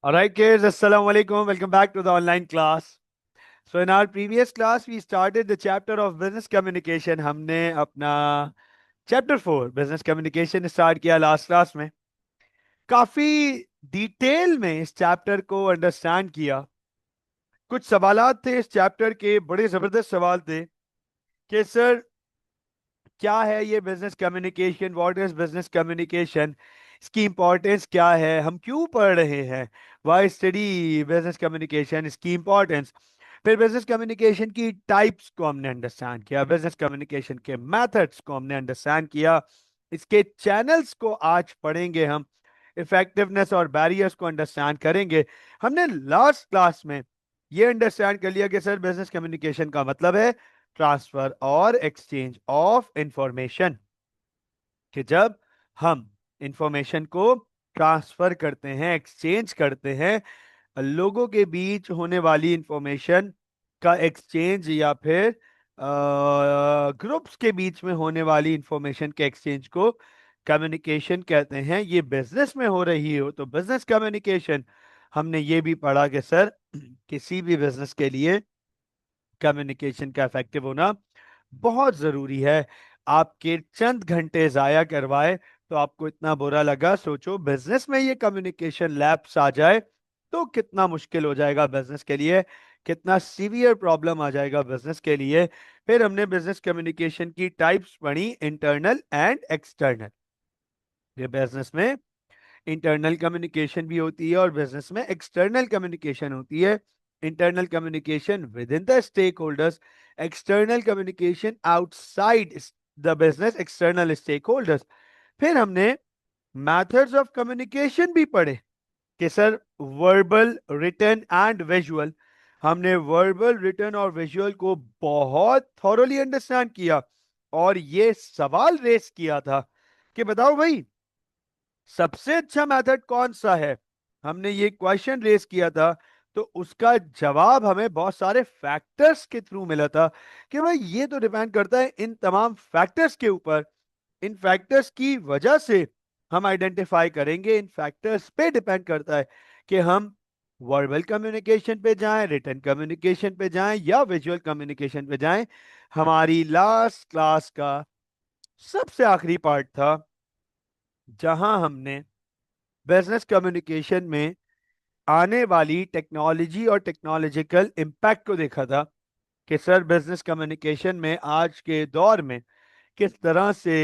All right, kids, Assalamu alaikum. Welcome back to the online class. So, in our previous class, we started the chapter of business communication. हमने अपना chapter 4 business communication start किया last class में. काफी detail में इस chapter को understand किया. कुछ सवालात थे इस चैप्टर के, बड़े जबरदस्त सवाल थे कि सर क्या है ये business communication, what is business communication, इसकी इंपॉर्टेंस क्या है, हम क्यों पढ़ रहे हैं, वाई स्टडी बिजनेस कम्युनिकेशन, इसकी इंपॉर्टेंस. फिर बिजनेस कम्युनिकेशन की टाइप्स को हमने अंडरस्टैंड किया, बिजनेस कम्युनिकेशन के मेथड्स को हमने अंडरस्टैंड किया, इसके चैनल्स को आज पढ़ेंगे हम, इफेक्टिवनेस और बैरियर्स को अंडरस्टैंड करेंगे. हमने लास्ट क्लास में ये अंडरस्टैंड कर लिया कि सर बिजनेस कम्युनिकेशन का मतलब है ट्रांसफर और एक्सचेंज ऑफ इंफॉर्मेशन, कि जब हम इंफॉर्मेशन को ट्रांसफर करते हैं, एक्सचेंज करते हैं, लोगों के बीच होने वाली इंफॉर्मेशन का एक्सचेंज या फिर ग्रुप्स के बीच में होने वाली इंफॉर्मेशन के एक्सचेंज को कम्युनिकेशन कहते हैं. ये बिजनेस में हो रही हो तो बिजनेस कम्युनिकेशन. हमने ये भी पढ़ा कि सर किसी भी बिजनेस के लिए कम्युनिकेशन का इफेक्टिव होना बहुत जरूरी है. आपके चंद घंटे जाया करवाए तो आपको इतना बुरा लगा, सोचो बिजनेस में ये कम्युनिकेशन लैप्स आ जाए तो कितना मुश्किल हो जाएगा बिजनेस के लिए, कितना सीवियर प्रॉब्लम आ जाएगा बिजनेस के लिए. फिर हमने बिजनेस कम्युनिकेशन की टाइप्स पढ़ी, इंटरनल एंड एक्सटर्नल. ये बिजनेस में इंटरनल कम्युनिकेशन भी होती है और बिजनेस में एक्सटर्नल कम्युनिकेशन होती है. Internal communication within the stakeholders, external communication outside the business, external stakeholders. फिर हमने मैथड्स ऑफ कम्युनिकेशन भी पढ़े कि sir verbal, written and visual. हमने वर्बल, रिटन और विजुअल को बहुत थॉरोली अंडरस्टैंड किया और ये सवाल रेस किया था कि बताओ भाई सबसे अच्छा मेथड कौन सा है. हमने ये क्वेश्चन रेस किया था तो उसका जवाब हमें बहुत सारे फैक्टर्स के थ्रू मिला था कि भाई ये तो डिपेंड करता है इन तमाम फैक्टर्स के ऊपर. इन फैक्टर्स की वजह से हम आइडेंटिफाई करेंगे, इन फैक्टर्स पे डिपेंड करता है कि हम वर्बल कम्युनिकेशन पे जाएं, रिटन कम्युनिकेशन पे जाएं या विजुअल कम्युनिकेशन पे जाएं. हमारी लास्ट क्लास का सबसे आखिरी पार्ट था जहां हमने बिजनेस कम्युनिकेशन में आने वाली टेक्नोलॉजी और टेक्नोलॉजिकल इम्पैक्ट को देखा था कि सर बिजनेस कम्युनिकेशन में आज के दौर में किस तरह से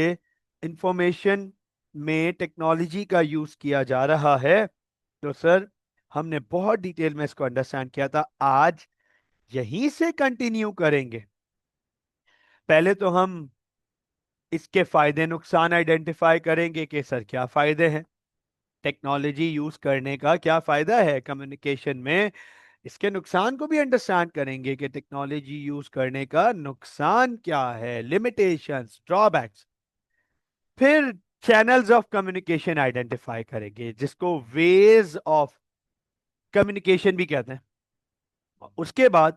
इंफॉर्मेशन में टेक्नोलॉजी का यूज किया जा रहा है. तो सर हमने बहुत डिटेल में इसको अंडरस्टैंड किया था, आज यहीं से कंटिन्यू करेंगे. पहले तो हम इसके फायदे नुकसान आइडेंटिफाई करेंगे कि सर क्या फायदे हैं, टेक्नोलॉजी यूज करने का क्या फायदा है कम्युनिकेशन में. इसके नुकसान को भी अंडरस्टैंड करेंगे कि टेक्नोलॉजी यूज करने का नुकसान क्या है, लिमिटेशंस, ड्रॉबैक्स. फिर चैनल्स ऑफ कम्युनिकेशन आइडेंटिफाई करेंगे जिसको वेज ऑफ कम्युनिकेशन भी कहते हैं. उसके बाद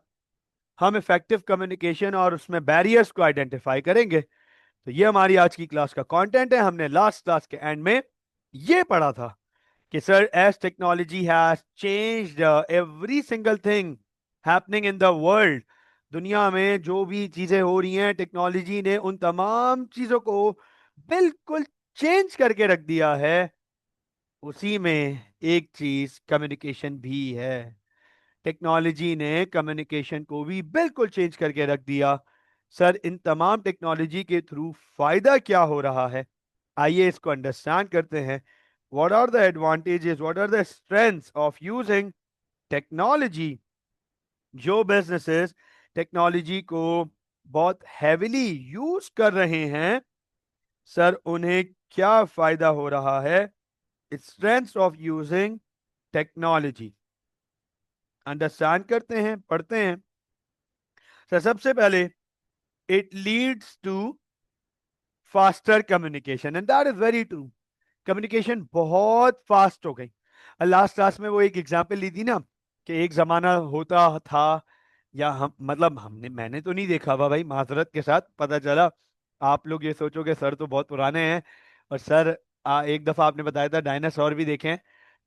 हम इफेक्टिव कम्युनिकेशन और उसमें बैरियर्स को आइडेंटिफाई करेंगे. तो ये हमारी आज की क्लास का कंटेंट है. हमने लास्ट क्लास के एंड में ये पढ़ा था कि sir as technology has changed every single thing happening in the world, दुनिया में जो भी चीजें हो रही हैं टेक्नोलॉजी ने उन तमाम चीजों को बिल्कुल चेंज करके रख दिया है. उसी में एक चीज कम्युनिकेशन भी है. टेक्नोलॉजी ने कम्युनिकेशन को भी बिल्कुल चेंज करके रख दिया. सर इन तमाम टेक्नोलॉजी के थ्रू फायदा क्या हो रहा है, आइए इसको अंडरस्टैंड करते हैं. What are the advantages, what are the strengths of using technology. जो बिजनेसेस टेक्नोलॉजी को बहुत हैविली यूज कर रहे हैं सर उन्हें क्या फायदा हो रहा है. Strengths of using technology understand करते हैं, पढ़ते हैं. सर सबसे पहले it leads to faster communication and that is very true. Communication बहुत फास्ट हो गई. लास्ट क्लास में वो एक एग्जांपल ली थी ना कि एक जमाना होता था, या हम मतलब हमने मैंने तो नहीं देखा हुआ भाई, माजरत के साथ पता चला. आप लोग ये सोचोगे सर तो बहुत पुराने हैं, और सर एक दफा आपने बताया था डायनासोर भी देखे हैं.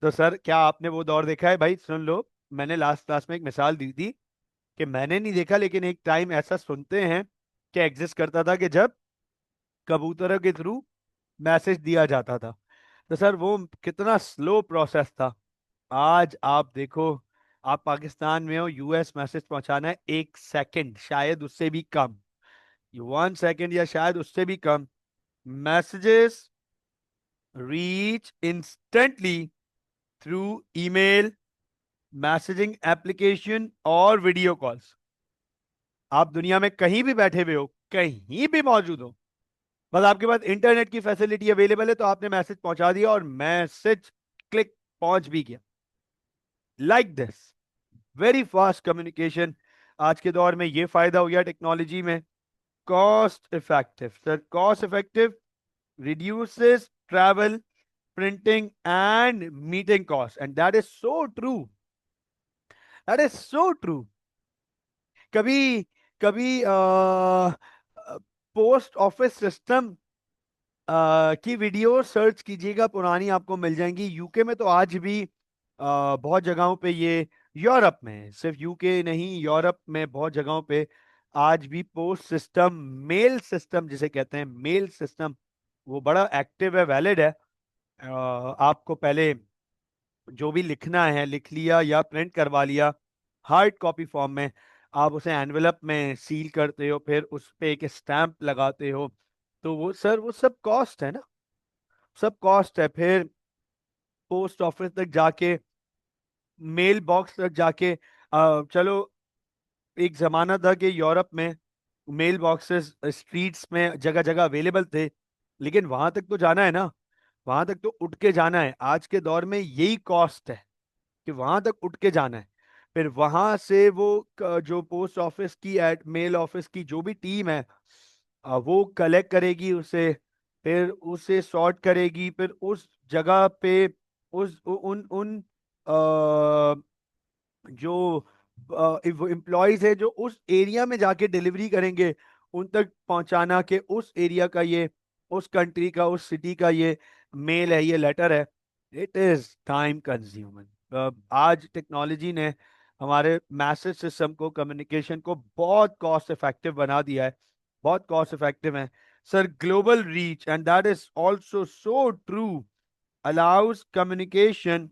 तो सर क्या आपने वो दौर देखा है? भाई सुन लो, मैंने लास्ट क्लास में एक मिसाल दी थी कि मैंने नहीं देखा लेकिन एक टाइम ऐसा सुनते हैं कि एग्जिस्ट करता था कि जब कबूतरों के थ्रू मैसेज दिया जाता था। तो सर वो कितना स्लो प्रोसेस था। आज आप देखो, आप पाकिस्तान में हो, यूएस मैसेज पहुंचाना है 1 सेकंड, शायद उससे भी कम, 1 सेकंड या शायद उससे भी कम। Messages reach instantly through email, messaging application और वीडियो कॉल्स। आप दुनिया में कहीं भी बैठे हुए हो, कहीं भी मौजूद हो, बस आपके पास इंटरनेट की फैसिलिटी अवेलेबल है तो आपने मैसेज पहुंचा दिया और मैसेज क्लिक पहुंच भी गया। Like this, very fast communication. आज के दौर में ये फायदा हो गया टेक्नोलॉजी में। Cost effective sir, cost effective, reduces travel, printing and meeting cost, and that is so true, that is so true. कभी कभी पोस्ट ऑफिस सिस्टम की वीडियो सर्च कीजिएगा, पुरानी आपको मिल जाएंगी। यूके में तो आज भी बहुत जगहों पे ये, यूरोप में, सिर्फ यूके नहीं, यूरोप में बहुत जगहों पे आज भी पोस्ट सिस्टम, मेल सिस्टम जिसे कहते हैं, मेल सिस्टम, वो बड़ा एक्टिव है, वैलिड है। आपको पहले जो भी लिखना है लिख लिया या प्रिंट करवा लिया हार्ड कॉपी फॉर्म में, आप उसे एनवेलप में सील करते हो, फिर उस पे एक स्टैंप लगाते हो, तो वो सर वो सब कॉस्ट है ना, सब कॉस्ट है। फिर पोस्ट ऑफिस तक जाके, मेल बॉक्स तक जाके, चलो एक जमाना था कि यूरोप में मेल बॉक्सेस स्ट्रीट्स में जगह जगह अवेलेबल थे, लेकिन वहां तक तो जाना है ना, वहां तक तो उठ के जाना है। आज के दौर में यही कॉस्ट है कि वहां तक उठ के जाना है। फिर वहां से वो जो पोस्ट ऑफिस की, एट मेल ऑफिस की जो भी टीम है, वो कलेक्ट करेगी उसे, फिर उसे सॉर्ट करेगी, फिर उस जगह पे उस उन उन जो वो एम्प्लॉयज है जो उस एरिया में जाके डिलीवरी करेंगे, उन तक पहुंचाना के उस एरिया का ये, उस कंट्री का, उस सिटी का ये मेल है, ये लेटर है। It is time consuming. आज टेक्नोलॉजी ने हमारे मैसेज सिस्टम को, कम्युनिकेशन को बहुत कॉस्ट इफेक्टिव बना दिया है, बहुत कॉस्ट इफेक्टिव है। Sir global reach, and that is also so true, allows communication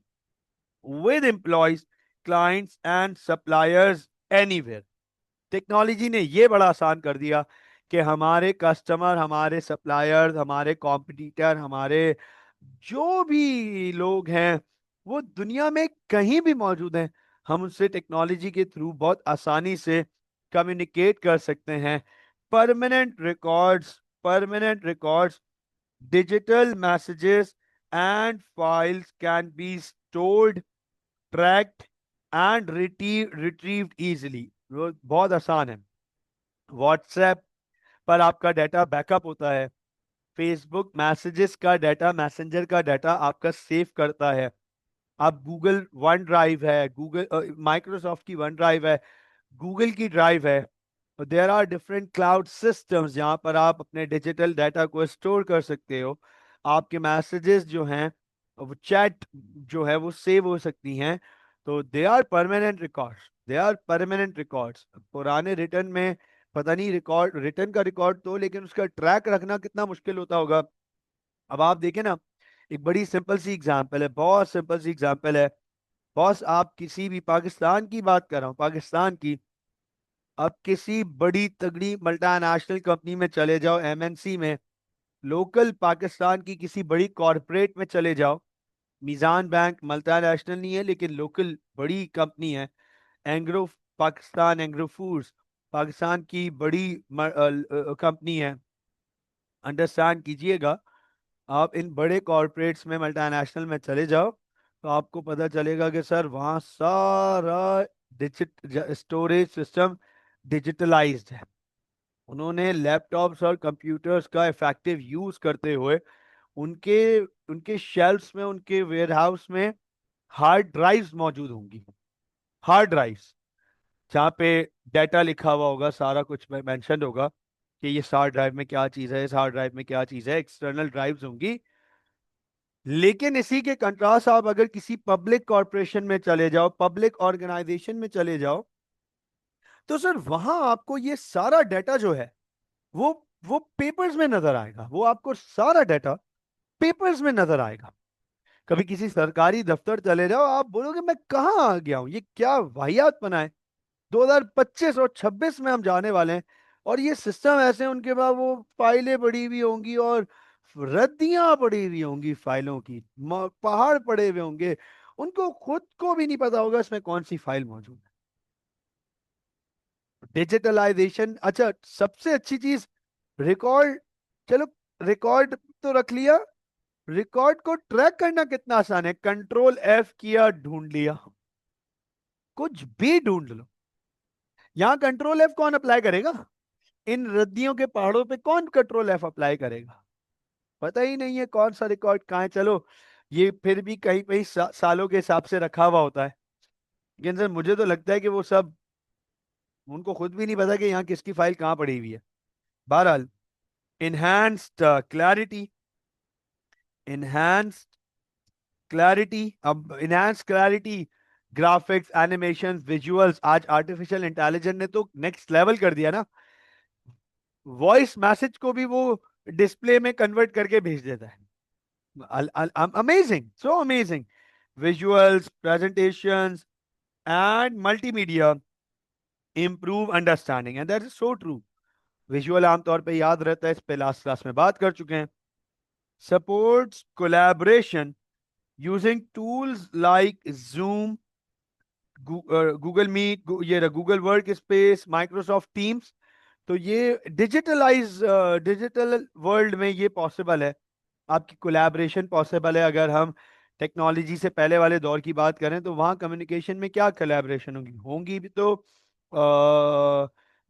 with employees, clients and suppliers anywhere। Technology ने ये बड़ा आसान कर दिया कि हमारे कस्टमर, हमारे सप्लायर्स, हमारे कॉम्पिटिटर, हमारे जो भी लोग हैं, वो दुनिया में कहीं भी मौजूद हैं, हम उनसे टेक्नोलॉजी के थ्रू बहुत आसानी से कम्युनिकेट कर सकते हैं। Permanent records, permanent records, digital messages and files can be stored, tracked and retrieved easily. वो बहुत आसान है। व्हाट्सएप पर आपका डाटा बैकअप होता है, फेसबुक मैसेजेस का डाटा, मैसेंजर का डाटा आपका सेव करता है। आप गूगल वन ड्राइव है, गूगल माइक्रोसॉफ्ट की वन ड्राइव है, गूगल की ड्राइव है, there are different cloud systems जहां पर आप अपने डिजिटल डाटा को स्टोर कर सकते हो। आपके मैसेजेस जो हैं, वो चैट जो है वो सेव हो सकती हैं। तो they are permanent records, they are permanent records. पुराने रिटर्न में पता नहीं, रिकॉर्ड रिटर्न का रिकॉर्ड तो, लेकिन उसका ट्रैक रखना कितना मुश्किल होता होगा। अब आप देखें ना, एक बड़ी सिंपल सी एग्जांपल है, बहुत सिंपल सी एग्जांपल है। बॉस, आप किसी भी, पाकिस्तान की बात कर रहा हूँ, पाकिस्तान की, अब किसी बड़ी तगड़ी मल्टीनेशनल कंपनी में चले जाओ, एमएनसी में, लोकल पाकिस्तान की किसी बड़ी कॉरपोरेट में चले जाओ, मीजान बैंक मल्टीनेशनल नहीं है लेकिन लोकल बड़ी कंपनी है, एंग्रो पाकिस्तान, एंग्रो फूड्स पाकिस्तान की बड़ी कंपनी है। अंडरस्टैंड कीजिएगा, आप इन बड़े कॉरपोरेट्स में, मल्टीनेशनल में चले जाओ, तो आपको पता चलेगा कि सर वहाँ सारा डिजिट स्टोरेज सिस्टम डिजिटलाइज्ड है। उन्होंने लैपटॉप्स और कंप्यूटर्स का इफेक्टिव यूज करते हुए उनके उनके शेल्फ्स में, उनके वेयरहाउस में हार्ड ड्राइव्स मौजूद होंगी, हार्ड ड्राइव्स, जहाँ पे डाटा लिखा हुआ होगा, सारा कुछ मेंशन होगा कि ये हार्ड ड्राइव में क्या चीज़ है, इस हार्ड ड्राइव में क्या चीज़ है, एक्सटर्नल ड्राइव्स होंगी। लेकिन इसी के कंट्रास्ट आप अगर किसी पब्लिक कॉरपोरेशन में चले जाओ, पब्लिक ऑर्गेनाइजेशन में चले जाओ, तो सर वहां आपको ये सारा डाटा जो है वो वो पेपर्स में नजर आएगा। वो आपको सारा डाटा पेपर्स में नजर आएगा। कभी किसी सरकारी दफ्तर चले जाओ, आप बोलोगे मैं कहाँ आ गया हूँ, ये क्या वाहियात बनाए। 2025 और 26 में हम जाने वाले हैं, और ये सिस्टम ऐसे उनके पास वो फाइलें पड़ी हुई होंगी और रद्दियां पड़ी हुई होंगी फाइलों की, पहाड़ पड़े हुए होंगे। उनको खुद को भी नहीं पता होगा इसमें कौन सी फाइल मौजूद है। डिजिटलाइजेशन, अच्छा सबसे अच्छी चीज रिकॉर्ड। चलो, रिकॉर्ड तो रख लिया, रिकॉर्ड को ट्रैक करना कितना आसान है। कंट्रोल एफ किया, ढूंढ लिया, कुछ भी ढूंढ लो। यहां कंट्रोल एफ कौन अप्लाई करेगा? इन रद्दियों के पहाड़ों पे कौन कंट्रोल एफ अप्लाई करेगा? पता ही नहीं है कौन सा रिकॉर्ड कहाँ है। चलो, ये फिर भी कहीं कहीं सालों के हिसाब से रखा हुआ होता है, लेकिन सर मुझे तो लगता है कि वो सब उनको खुद भी नहीं पता कि यहाँ किसकी फाइल कहाँ पड़ी हुई है। बहरहाल, इनहैंस्ड क्लैरिटी, इनहैंस्ड क्लैरिटी, अब enhance clarity, graphics, animation, visuals. आज आर्टिफिशियल इंटेलिजेंस ने तो नेक्स्ट लेवल कर दिया ना। वॉइस मैसेज को भी वो डिस्प्ले में कन्वर्ट करके भेज देता है। Amazing, so amazing. Visuals, presentations and multimedia improve understanding, and that is so true. Visual आमतौर पे याद रहता है, इस पे लास्ट क्लास में बात कर चुके हैं। Supports collaboration using tools like Zoom, Google Meet, ये Google Workspace, Microsoft Teams. तो ये डिजिटल वर्ल्ड में ये पॉसिबल है, आपकी कोलैबोरेशन पॉसिबल है। अगर हम टेक्नोलॉजी से पहले वाले दौर की बात करें तो वहाँ कम्युनिकेशन में क्या कोलैबोरेशन होगी, होंगी भी तो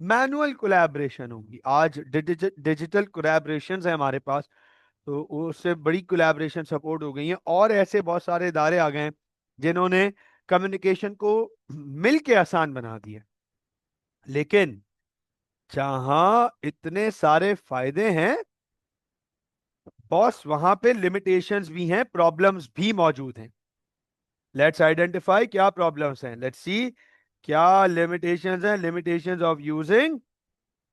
मैनुअल कोलैबोरेशन होगी। आज डिजिटल कोलैबोरेशन है हमारे पास, तो उससे बड़ी कोलैबोरेशन सपोर्ट हो गई है। और ऐसे बहुत सारे इदारे आ गए हैं जिन्होंने कम्युनिकेशन को मिल के आसान बना दिया। लेकिन जहां इतने सारे फायदे हैं बॉस, वहां पे लिमिटेशंस भी हैं, प्रॉब्लम्स भी मौजूद हैं। लेट्स आइडेंटिफाई क्या प्रॉब्लम्स हैं, लेट्स सी क्या लिमिटेशंस हैं। Limitations of using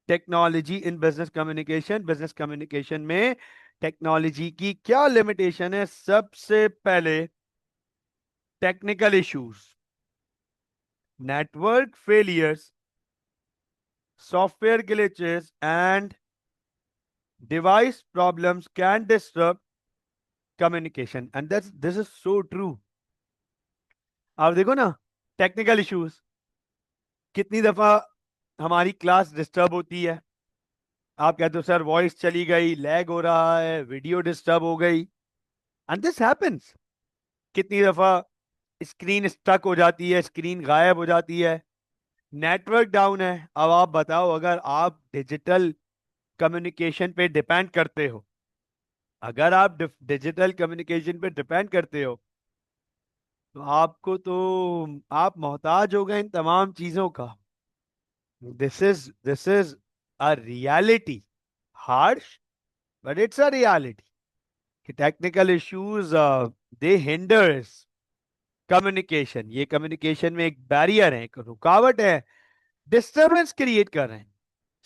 technology in business communication. Business communication में टेक्नोलॉजी की क्या लिमिटेशन है? सबसे पहले technical issues, network failures, software glitches and device problems can disturb communication, and that's this is so true. आप देखो ना, टेक्निकल इश्यूज, कितनी दफा हमारी क्लास डिस्टर्ब होती है। आप कहते हो सर वॉइस चली गई, लैग हो रहा है, वीडियो डिस्टर्ब हो गई, एंड दिस हैपेंस। कितनी दफा स्क्रीन स्टक हो जाती है, स्क्रीन गायब हो जाती है, नेटवर्क डाउन है। अब आप बताओ, अगर आप डिजिटल कम्युनिकेशन पे डिपेंड करते हो, अगर आप डिजिटल कम्युनिकेशन पे डिपेंड करते हो, तो आपको तो आप मोहताज हो गए इन तमाम चीजों का। This is a reality, harsh but it's a reality. Technical issues they hinders communication, ये कम्युनिकेशन में एक बैरियर है, एक रुकावट है, डिस्टरबेंस क्रिएट कर रहे हैं।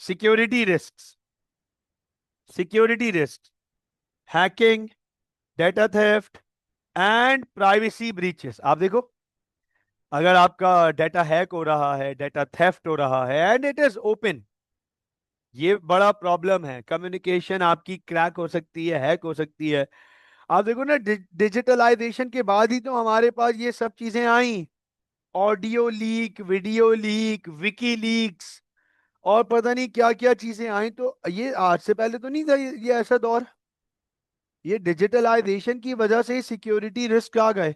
Security risk, security risk, hacking, data theft and privacy breaches. आप देखो, अगर आपका डेटा हैक हो रहा है, डेटा थेफ्ट हो रहा है एंड इट इज ओपन, ये बड़ा प्रॉब्लम है। कम्युनिकेशन आपकी क्रैक हो सकती है, हैक हो सकती है। आप देखो ना, डिजिटलाइजेशन के बाद ही तो हमारे पास ये सब चीजें आई। Audio leak, video leak, WikiLeaks, और पता नहीं क्या क्या चीजें आई। तो ये आज से पहले तो नहीं था ये ऐसा दौर। ये डिजिटलाइजेशन की वजह से सिक्योरिटी रिस्क आ गए।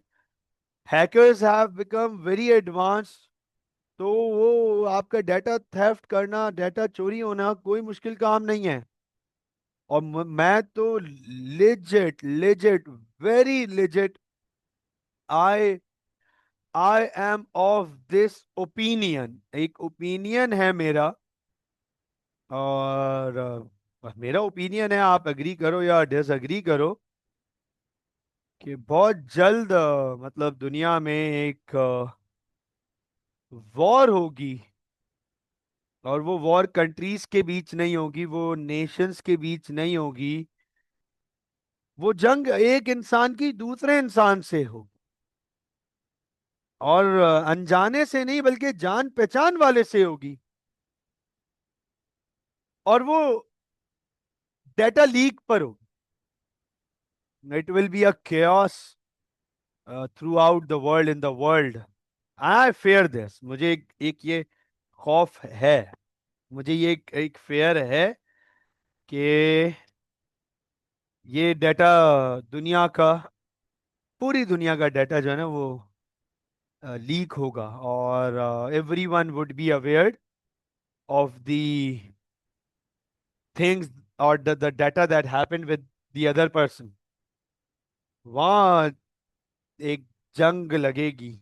Hackers have become very advance. तो वो आपका डाटा थेफ्ट करना, डाटा चोरी होना कोई मुश्किल काम नहीं है। और मैं तो legit legit, very legit, I I am of this opinion, एक ओपिनियन है मेरा, और मेरा ओपिनियन है, आप एग्री करो या डिसएग्री करो। कि बहुत जल्द मतलब दुनिया में एक वॉर होगी। और वो वॉर कंट्रीज के बीच नहीं होगी, वो नेशंस के बीच नहीं होगी। वो जंग एक इंसान की दूसरे इंसान से होगी। और अनजाने से नहीं बल्कि जान पहचान वाले से होगी। और वो डेटा लीक पर होगी। It will be a chaos through out the world, in the world. I fair this, मुझे एक ये खौफ है। मुझे ये एक फेयर है कि ये डाटा दुनिया का, पूरी दुनिया का डाटा जो है ना वो लीक होगा। और everyone would be aware of the things और the data that happened with the other person. वहाँ एक जंग लगेगी।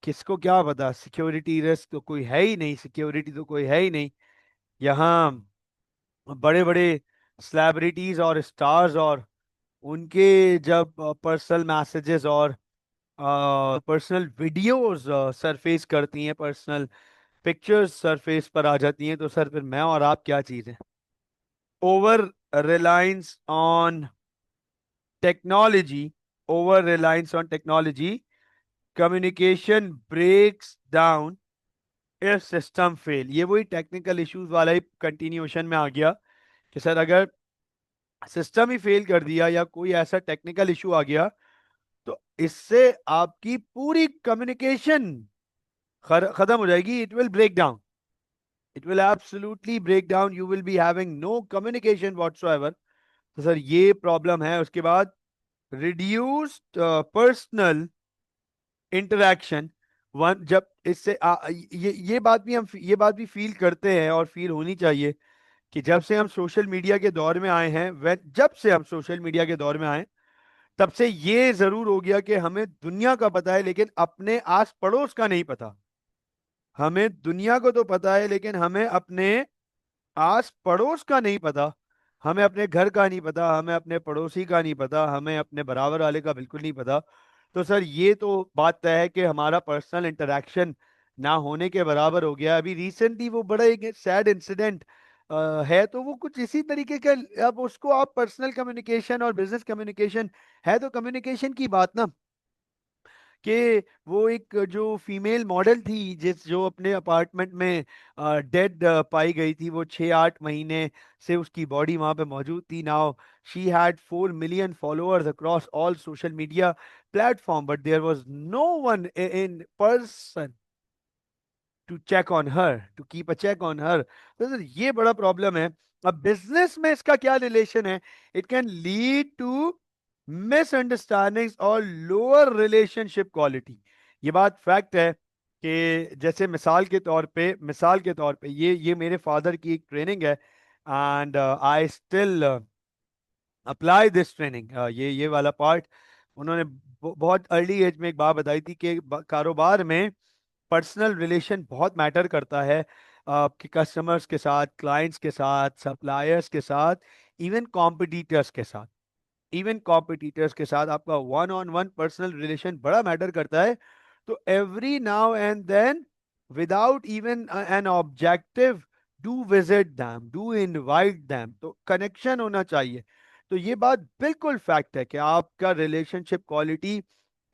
किसको क्या पता, सिक्योरिटी रिस्क तो कोई है ही नहीं, सिक्योरिटी तो कोई है ही नहीं यहाँ। बड़े बड़े सेलिब्रिटीज और स्टार्स और उनके जब पर्सनल मैसेजेस और पर्सनल वीडियोस सरफेस करती हैं, पर्सनल पिक्चर्स सरफेस पर आ जाती हैं, तो सर फिर मैं और आप क्या चीज है? Over reliance on technology, over reliance on technology, communication breaks down if system fail. ये वही टेक्निकल इश्यूज वाला ही कंटिन्यूएशन में आ गया कि सर अगर सिस्टम ही फेल कर दिया या कोई ऐसा टेक्निकल इशू आ गया तो इससे आपकी पूरी कम्युनिकेशन खत्म हो जाएगी। It will break down, it will absolutely break down, you will be having no communication whatsoever. तो सर ये प्रॉब्लम है। उसके बाद रिड्यूस्ड पर्सनल इंटरेक्शन। वन जब इससे ये बात भी हम ये बात भी फील करते हैं और फील होनी चाहिए कि जब से हम सोशल मीडिया के दौर में आए हैं, वह जब से हम सोशल मीडिया के दौर में आए तब से ये जरूर हो गया कि हमें दुनिया का पता है लेकिन अपने आस पड़ोस का नहीं पता। हमें दुनिया को तो पता है लेकिन हमें अपने आस पड़ोस का नहीं पता। हमें अपने घर का नहीं पता, हमें अपने पड़ोसी का नहीं पता, हमें अपने बराबर वाले का बिल्कुल नहीं पता। तो सर ये तो बात तय है कि हमारा पर्सनल इंटरेक्शन ना होने के बराबर हो गया। अभी रिसेंटली वो बड़ा एक सैड इंसिडेंट है, तो वो कुछ इसी तरीके का। अब उसको आप पर्सनल कम्युनिकेशन और बिजनेस कम्युनिकेशन है तो कम्युनिकेशन की बात ना, कि वो एक जो फीमेल मॉडल थी जिस जो अपने अपार्टमेंट में डेड पाई गई थी, वो 6-8 महीने से उसकी बॉडी वहां पे मौजूद थी। Now she had 4 million followers across all social media platform, but there was no one in person to check on her, to keep a check on her. तो सर ये बड़ा प्रॉब्लम है। अब बिजनेस में इसका क्या रिलेशन है? It can lead to misunderstandings और लोअर रिलेशनशिप क्वालिटी। ये बात फैक्ट है कि जैसे मिसाल के तौर पे ये मेरे फादर की एक ट्रेनिंग है and I still apply this training. ये वाला पार्ट उन्होंने बहुत अर्ली एज में एक बात बताई थी कि कारोबार में पर्सनल रिलेशन बहुत मैटर करता है आपके कस्टमर्स के साथ, क्लाइंट्स के साथ, सप्लायर्स के साथ, इवन कॉम्पिटिटर्स के साथ। इवन कॉम्पिटिटर्स के साथ आपका one on one personal relation बड़ा मैटर करता है। तो every now and then, without even an objective, do visit them, do invite them, तो कनेक्शन होना चाहिए। तो ये बात बिल्कुल फैक्ट है कि आपका रिलेशनशिप क्वालिटी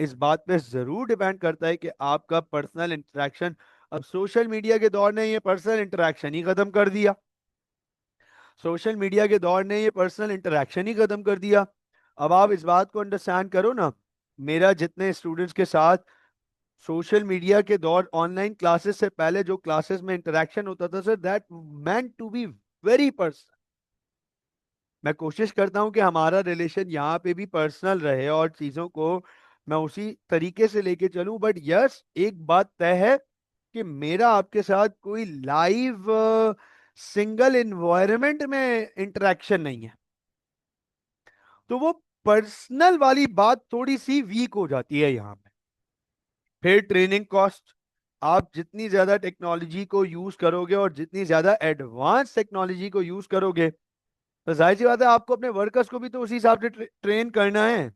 इस बात पे जरूर डिपेंड करता है कि आपका पर्सनल इंटरेक्शन। अब सोशल मीडिया के दौर ने ये पर्सनल इंटरेक्शन ही खत्म कर दिया। सोशल मीडिया के दौर ने ये पर्सनल इंटरेक्शन ही खत्म कर दिया। अब आप इस बात को अंडरस्टैंड करो ना, मेरा जितने स्टूडेंट्स के साथ सोशल मीडिया के दौर, ऑनलाइन क्लासेस से पहले जो क्लासेस में इंटरेक्शन होता था sir, that meant to be very personal. मैं कोशिश करता हूं कि हमारा रिलेशन यहाँ पे भी पर्सनल रहे और चीजों को मैं उसी तरीके से लेके चलूं। बट यस, एक बात तय है कि मेरा आपके साथ कोई लाइव सिंगल इन्वायरमेंट में इंटरेक्शन नहीं है। तो वो पर्सनल वाली बात थोड़ी सी वीक हो जाती है यहाँ पे। फिर ट्रेनिंग कॉस्ट, आप जितनी ज्यादा टेक्नोलॉजी को यूज करोगे और जितनी ज्यादा एडवांस टेक्नोलॉजी को यूज करोगे, तो जाहिर सी बात है आपको अपने वर्कर्स को भी तो उसी हिसाब से ट्रेन करना है।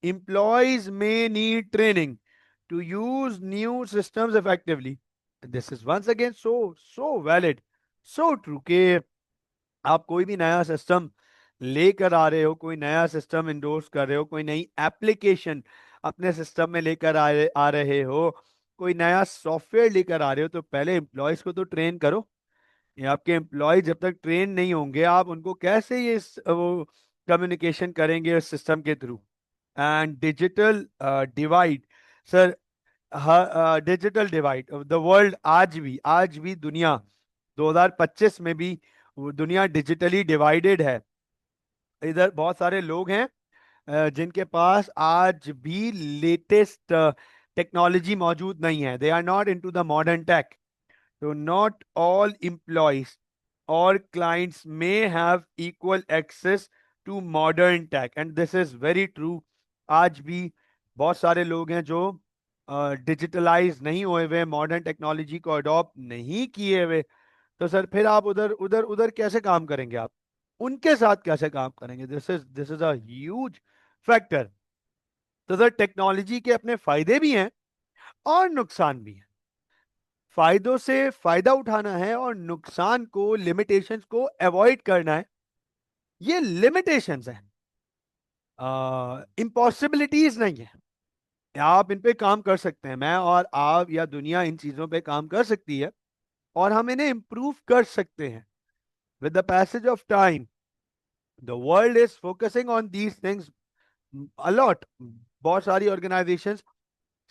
employees may need training to use new systems effectively. This is once again so valid, so true कि आप कोई भी नया सिस्टम लेकर आ रहे हो, कोई नया सिस्टम इंडोर्स कर रहे हो, कोई नई एप्लीकेशन अपने सिस्टम में लेकर आ रहे हो, कोई नया सॉफ्टवेयर लेकर आ रहे हो, तो पहले एम्प्लॉयज को तो ट्रेन करो। ये आपके एम्प्लॉय जब तक ट्रेन नहीं होंगे, आप उनको कैसे वो कम्युनिकेशन करेंगे उस सिस्टम के through. And digital divide sir, digital divide the world, आज भी दुनिया 2025 में भी वो दुनिया डिजिटली डिवाइडेड है। इधर बहुत सारे लोग हैं जिनके पास आज भी लेटेस्ट टेक्नोलॉजी मौजूद नहीं है। They are not into the modern tech. तो not all employees or clients may have equal access to modern tech, and this is very true। आज भी बहुत सारे लोग हैं जो डिजिटलाइज नहीं हुए हुए, मॉडर्न टेक्नोलॉजी को अडॉप्ट नहीं किए हुए। तो सर फिर आप उधर उधर उधर कैसे काम करेंगे, आप उनके साथ कैसे काम करेंगे? This is a huge factor. तो सर टेक्नोलॉजी के अपने फायदे भी हैं और नुकसान भी हैं। फायदों से फायदा उठाना है और नुकसान को, लिमिटेशंस को अवॉइड करना है। ये लिमिटेशंस हैं, इम्पॉसिबिलिटीज नहीं है। आप इन पे काम कर सकते हैं, मैं और आप या दुनिया इन चीजों पे काम कर सकती है, और हम इन्हें इम्प्रूव कर सकते हैं with the passage of time. The world is focusing on these things a lot. बहुत सारी ऑर्गेनाइजेशंस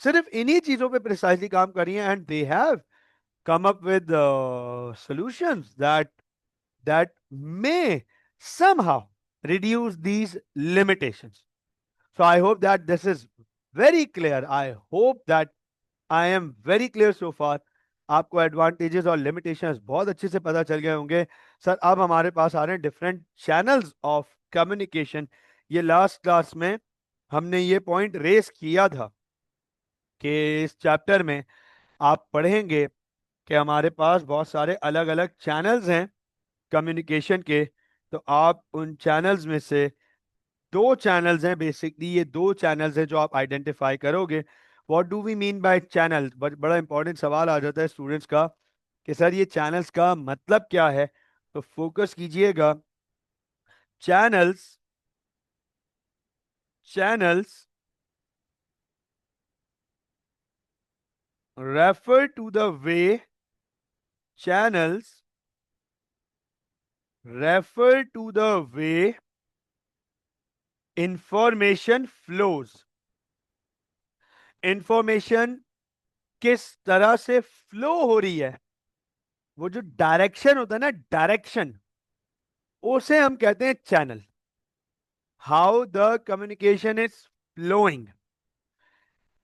सिर्फ इन्हीं चीजों पे प्रिसाइजली काम कर रही हैं, and they have come up with solutions that may somehow reduce these limitations. So I hope that this is very clear. I hope that I am very clear so far। आपको advantages और limitations बहुत अच्छे से पता चल गए होंगे। Sir अब हमारे पास आ रहे हैं डिफरेंट चैनल्स ऑफ कम्युनिकेशन। ये लास्ट क्लास में हमने ये पॉइंट रेस किया था कि इस चैप्टर में आप पढ़ेंगे कि हमारे पास बहुत सारे अलग अलग चैनल्स हैं कम्युनिकेशन के। तो आप उन चैनल्स में से दो चैनल्स हैं, बेसिकली ये दो चैनल्स हैं जो आप आइडेंटिफाई करोगे। What do we mean by channel? बड़ा इंपॉर्टेंट सवाल आ जाता है स्टूडेंट्स का कि सर ये चैनल्स का मतलब क्या है। तो फोकस कीजिएगा। Channels channels refer to the way channels refer to the way information flows। Information किस तरह से फ्लो हो रही है, वो जो डायरेक्शन होता है ना, डायरेक्शन, उसे हम कहते हैं channel. How the communication is flowing.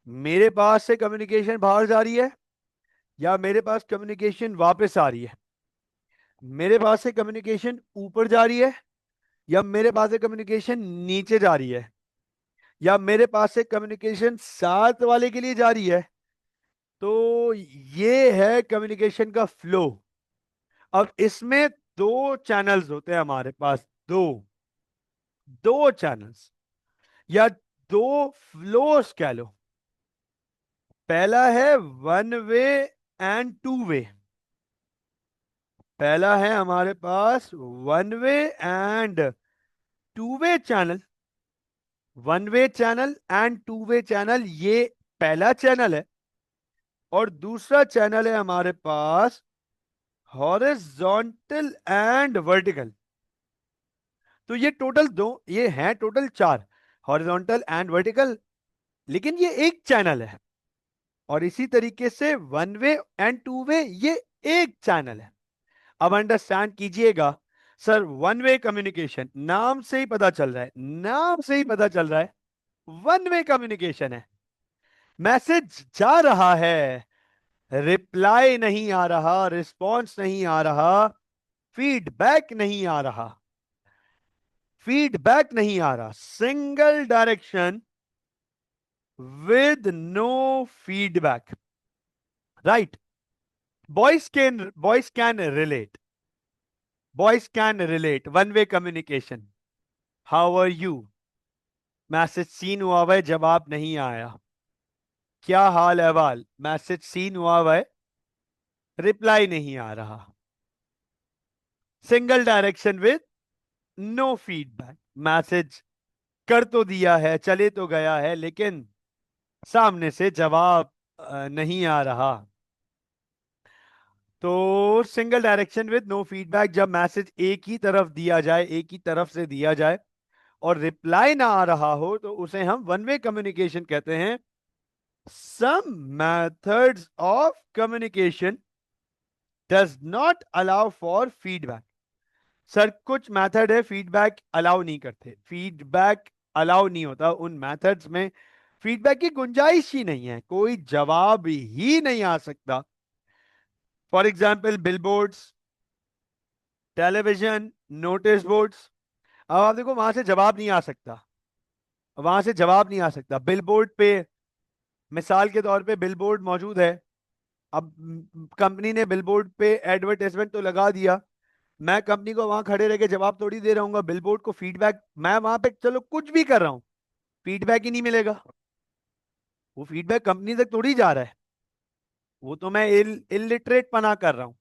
मेरे पास से कम्युनिकेशन बाहर जा रही है, या मेरे पास कम्युनिकेशन वापस आ रही है। मेरे पास से कम्युनिकेशन ऊपर जा रही है, या मेरे पास से कम्युनिकेशन नीचे जा रही है, या मेरे पास से कम्युनिकेशन साथ वाले के लिए जा रही है। तो ये है कम्युनिकेशन का फ्लो। अब इसमें दो चैनल्स होते हैं हमारे पास, दो दो चैनल्स या दो फ्लोस कह लो। पहला है one way and two way. पहला है हमारे पास one way and two way channel. One way channel and two way channel, ये पहला चैनल है। और दूसरा चैनल है हमारे पास हॉरिजॉन्टल एंड वर्टिकल। तो ये टोटल दो, ये हैं टोटल चार, हॉरिजॉन्टल एंड वर्टिकल, लेकिन ये एक चैनल है। और इसी तरीके से one way and two way, ये एक चैनल है। अब अंडरस्टैंड कीजिएगा। सर वन वे कम्युनिकेशन, नाम से ही पता चल रहा है, नाम से ही पता चल रहा है वन वे कम्युनिकेशन है। मैसेज जा रहा है, रिप्लाई नहीं आ रहा, रिस्पॉन्स नहीं आ रहा, फीडबैक नहीं आ रहा, फीडबैक नहीं आ रहा, single direction with no feedback, right? Boys can relate, boys can relate one way communication। How are you? Message seen हुआ हुआ है, जवाब नहीं आया। क्या हाल अहवाल, मैसेज सीन हुआ हुआ है, रिप्लाई नहीं आ रहा। Single direction with no feedback, message कर तो दिया है, चले तो गया है, लेकिन सामने से जवाब नहीं आ रहा। तो single direction with no feedback, जब मैसेज एक ही तरफ दिया जाए, एक ही तरफ से दिया जाए और रिप्लाई ना आ रहा हो, तो उसे हम वन वे कम्युनिकेशन कहते हैं। Some methods of communication does not allow for feedback. Sir कुछ मेथड है फीडबैक अलाउ नहीं करते, फीडबैक अलाउ नहीं होता उन मेथड्स में, फीडबैक की गुंजाइश ही नहीं है, कोई जवाब ही नहीं आ सकता। For example billboards, television, notice boards. अब आप देखो वहां से जवाब नहीं आ सकता, वहां से जवाब नहीं आ सकता। बिलबोर्ड पे, मिसाल के तौर पे बिलबोर्ड मौजूद है, अब कंपनी ने बिलबोर्ड पे एडवर्टाइजमेंट तो लगा दिया, मैं कंपनी को वहां खड़े रह के जवाब थोड़ी दे रहूंगा, बिलबोर्ड को फीडबैक, मैं वहां पे चलो कुछ भी कर रहा हूं, फीडबैक ही नहीं मिलेगा, वो फीडबैक कंपनी तक थोड़ी जा रहा है, वो तो मैं इलिटरेट पना कर रहा हूँ,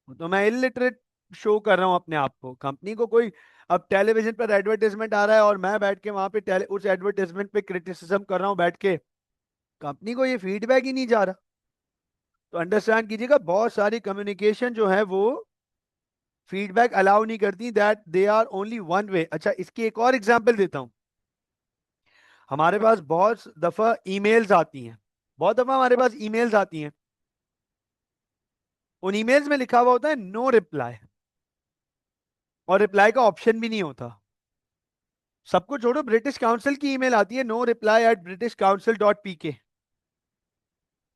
वो तो मैं इलिटरेट शो कर रहा हूँ अपने आप को, कंपनी को कोई, अब टेलीविजन पर एडवर्टाइजमेंट आ रहा है और मैं बैठ के वहां पे उस एडवर्टाइजमेंट पे क्रिटिसिज्म कर रहा हूँ बैठ के, कंपनी को ये फीडबैक ही नहीं जा रहा। तो अंडरस्टैंड कीजिएगा, बहुत सारी कम्युनिकेशन जो है वो फीडबैक अलाउ नहीं करती, that they are only one way. अच्छा इसकी एक और एग्जांपल देता हूं, हमारे पास बहुत दफा ईमेल्स आती हैं, बहुत दफा हमारे पास ईमेल्स आती हैं, उन ईमेल्स में लिखा हुआ होता है नो रिप्लाई, और रिप्लाई का ऑप्शन भी नहीं होता। सबको छोड़ो, ब्रिटिश काउंसिल की ईमेल आती है no reply at British Council dot PK,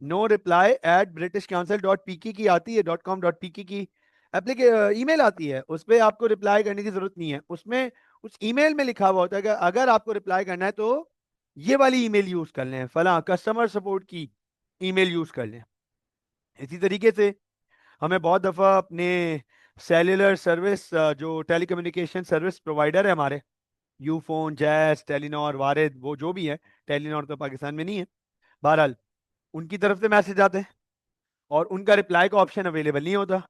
no reply at British Council dot PK की आती है, .com.pk की एप्लीके ईमेल आती है, उस पर आपको रिप्लाई करने की जरूरत नहीं है, उसमें उस ईमेल में लिखा हुआ होता है कि अगर आपको रिप्लाई करना है तो ये वाली ईमेल यूज कर लें, फला कस्टमर सपोर्ट की ईमेल यूज कर लें। इसी तरीके से हमें बहुत दफा अपने सेल्युलर सर्विस, जो टेलीकम्युनिकेशन सर्विस प्रोवाइडर है हमारे, यूफोन, जैस, टेलीनॉर, वारिद, वो जो भी है, टेलीनॉर तो पाकिस्तान में नहीं है, बहरहाल उनकी तरफ से मैसेज आते हैं और उनका रिप्लाई का ऑप्शन अवेलेबल नहीं होता,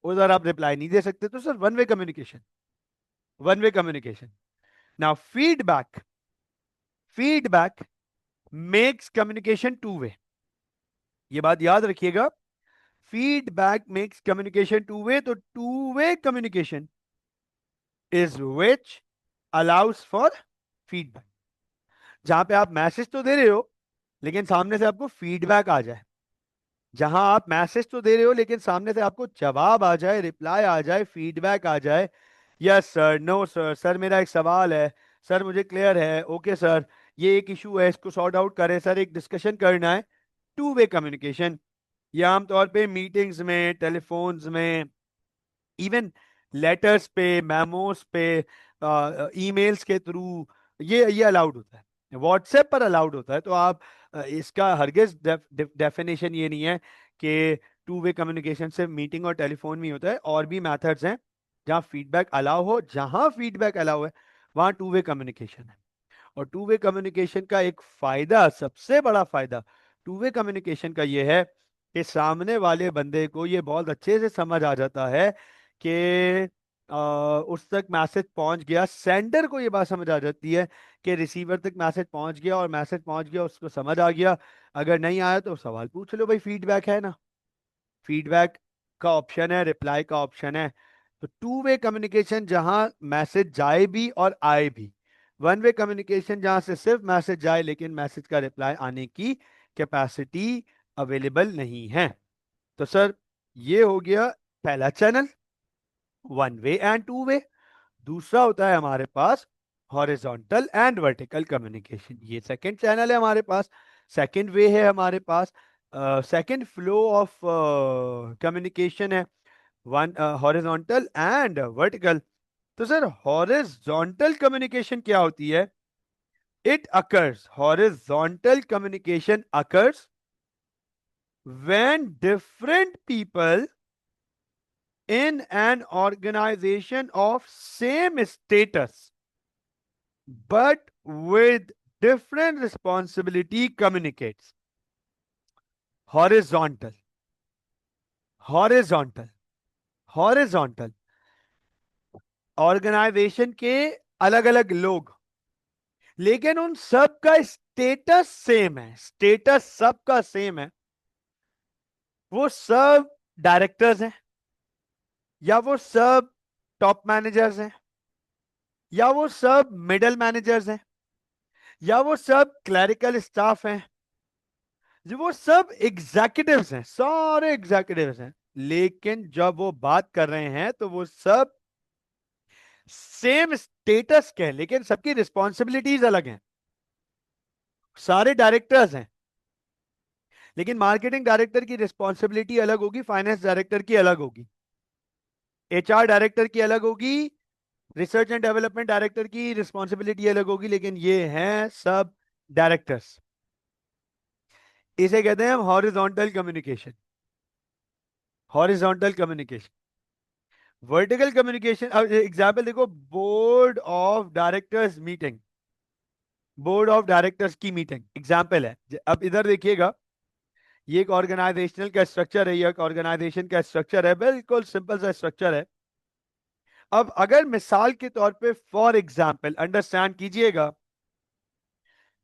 उधर आप रिप्लाई नहीं दे सकते, तो sir one way communication, one way communication. Now feedback, feedback makes communication two way, ये बात याद रखिएगा, feedback makes communication two way, तो two way communication is which allows for feedback, जहां पे आप मैसेज तो दे रहे हो लेकिन सामने से आपको फीडबैक आ जाए, जहां आप मैसेज तो दे रहे हो लेकिन सामने से आपको जवाब आ जाए, रिप्लाई आ जाए, फीडबैक आ जाए, yes sir, no sir, sir मेरा एक सवाल है, सर मुझे क्लियर है, ओके सर, ये एक इशू है, इसको सॉर्ट आउट करें सर, एक डिस्कशन करना है, टू वे कम्युनिकेशन। ये आमतौर पे मीटिंग्स में, टेलीफोन्स में, इवन लेटर्स पे, मेमोस पे, ईमेल्स के थ्रू ये अलाउड होता है, व्हाट्सएप पर अलाउड होता है, तो आप इसका हरगिज डेफिनेशन ये नहीं है कि टू वे कम्युनिकेशन से मीटिंग और टेलीफोन में ही होता है, और भी मेथड्स हैं जहां फीडबैक अलाउ हो, जहां फीडबैक अलाउ है वहां टू वे कम्युनिकेशन है। और टू वे कम्युनिकेशन का एक फायदा, सबसे बड़ा फायदा टू वे कम्युनिकेशन का ये है कि सामने वाले बंदे को ये बहुत अच्छे से समझ आ जाता है कि उस तक मैसेज पहुंच गया, सेंडर को ये बात समझ आ जाती है कि रिसीवर तक मैसेज पहुंच गया, और मैसेज पहुंच गया उसको समझ आ गया, अगर नहीं आया तो सवाल पूछ लो भाई, फीडबैक है ना, फीडबैक का ऑप्शन है, रिप्लाई का ऑप्शन है। तो टू वे कम्युनिकेशन जहां मैसेज जाए भी और आए भी, वन वे कम्युनिकेशन जहां से सिर्फ मैसेज जाए लेकिन मैसेज का रिप्लाई आने की कैपेसिटी अवेलेबल नहीं है। तो सर ये हो गया पहला channel, one way and two वे। दूसरा होता है हमारे पास हॉरिजॉन्टल एंड वर्टिकल कम्युनिकेशन, ये सेकंड चैनल है हमारे पास, सेकंड वे है हमारे पास, सेकंड फ्लो ऑफ कम्युनिकेशन है, वन हॉरिजॉन्टल एंड वर्टिकल। तो सर हॉरिजॉन्टल कम्युनिकेशन क्या होती है? It occurs, horizontal communication occurs when different people in an organization of same status, but with different responsibility communicates. Horizontal, horizontal, horizontal. Organisation के अलग अलग लोग, लेकिन उन सब का स्टेटस सेम है, स्टेटस सबका सेम है। वो सब डायरेक्टर्स हैं, या वो सब टॉप मैनेजर्स हैं, या वो सब मिडिल मैनेजर्स हैं, या वो सब क्लरिकल स्टाफ हैं, जो वो सब एग्जीक्यूटिव्स हैं, सारे एग्जीक्यूटिव्स हैं। लेकिन जब वो बात कर रहे हैं तो वो सब सेम स्टेटस के हैं, लेकिन सबकी रिस्पॉन्सिबिलिटीज अलग हैं। सारे डायरेक्टर्स हैं, लेकिन मार्केटिंग डायरेक्टर की रिस्पॉन्सिबिलिटी अलग होगी, फाइनेंस डायरेक्टर की अलग होगी, एचआर डायरेक्टर की अलग होगी, रिसर्च एंड डेवलपमेंट डायरेक्टर की रिस्पॉन्सिबिलिटी अलग होगी, लेकिन ये हैं सब डायरेक्टर्स। इसे कहते हैं हम horizontal communication. Horizontal communication. Vertical communication, अब एग्जाम्पल देखो, board of directors meeting, board of directors की मीटिंग एग्जाम्पल है। अब इधर देखिएगा, ये एक ऑर्गेनाइजेशनल का स्ट्रक्चर है, ये एक ऑर्गेनाइजेशन का स्ट्रक्चर है, बिल्कुल सिंपल सा स्ट्रक्चर है। अब अगर मिसाल के तौर पे फॉर एग्जाम्पल अंडरस्टैंड कीजिएगा,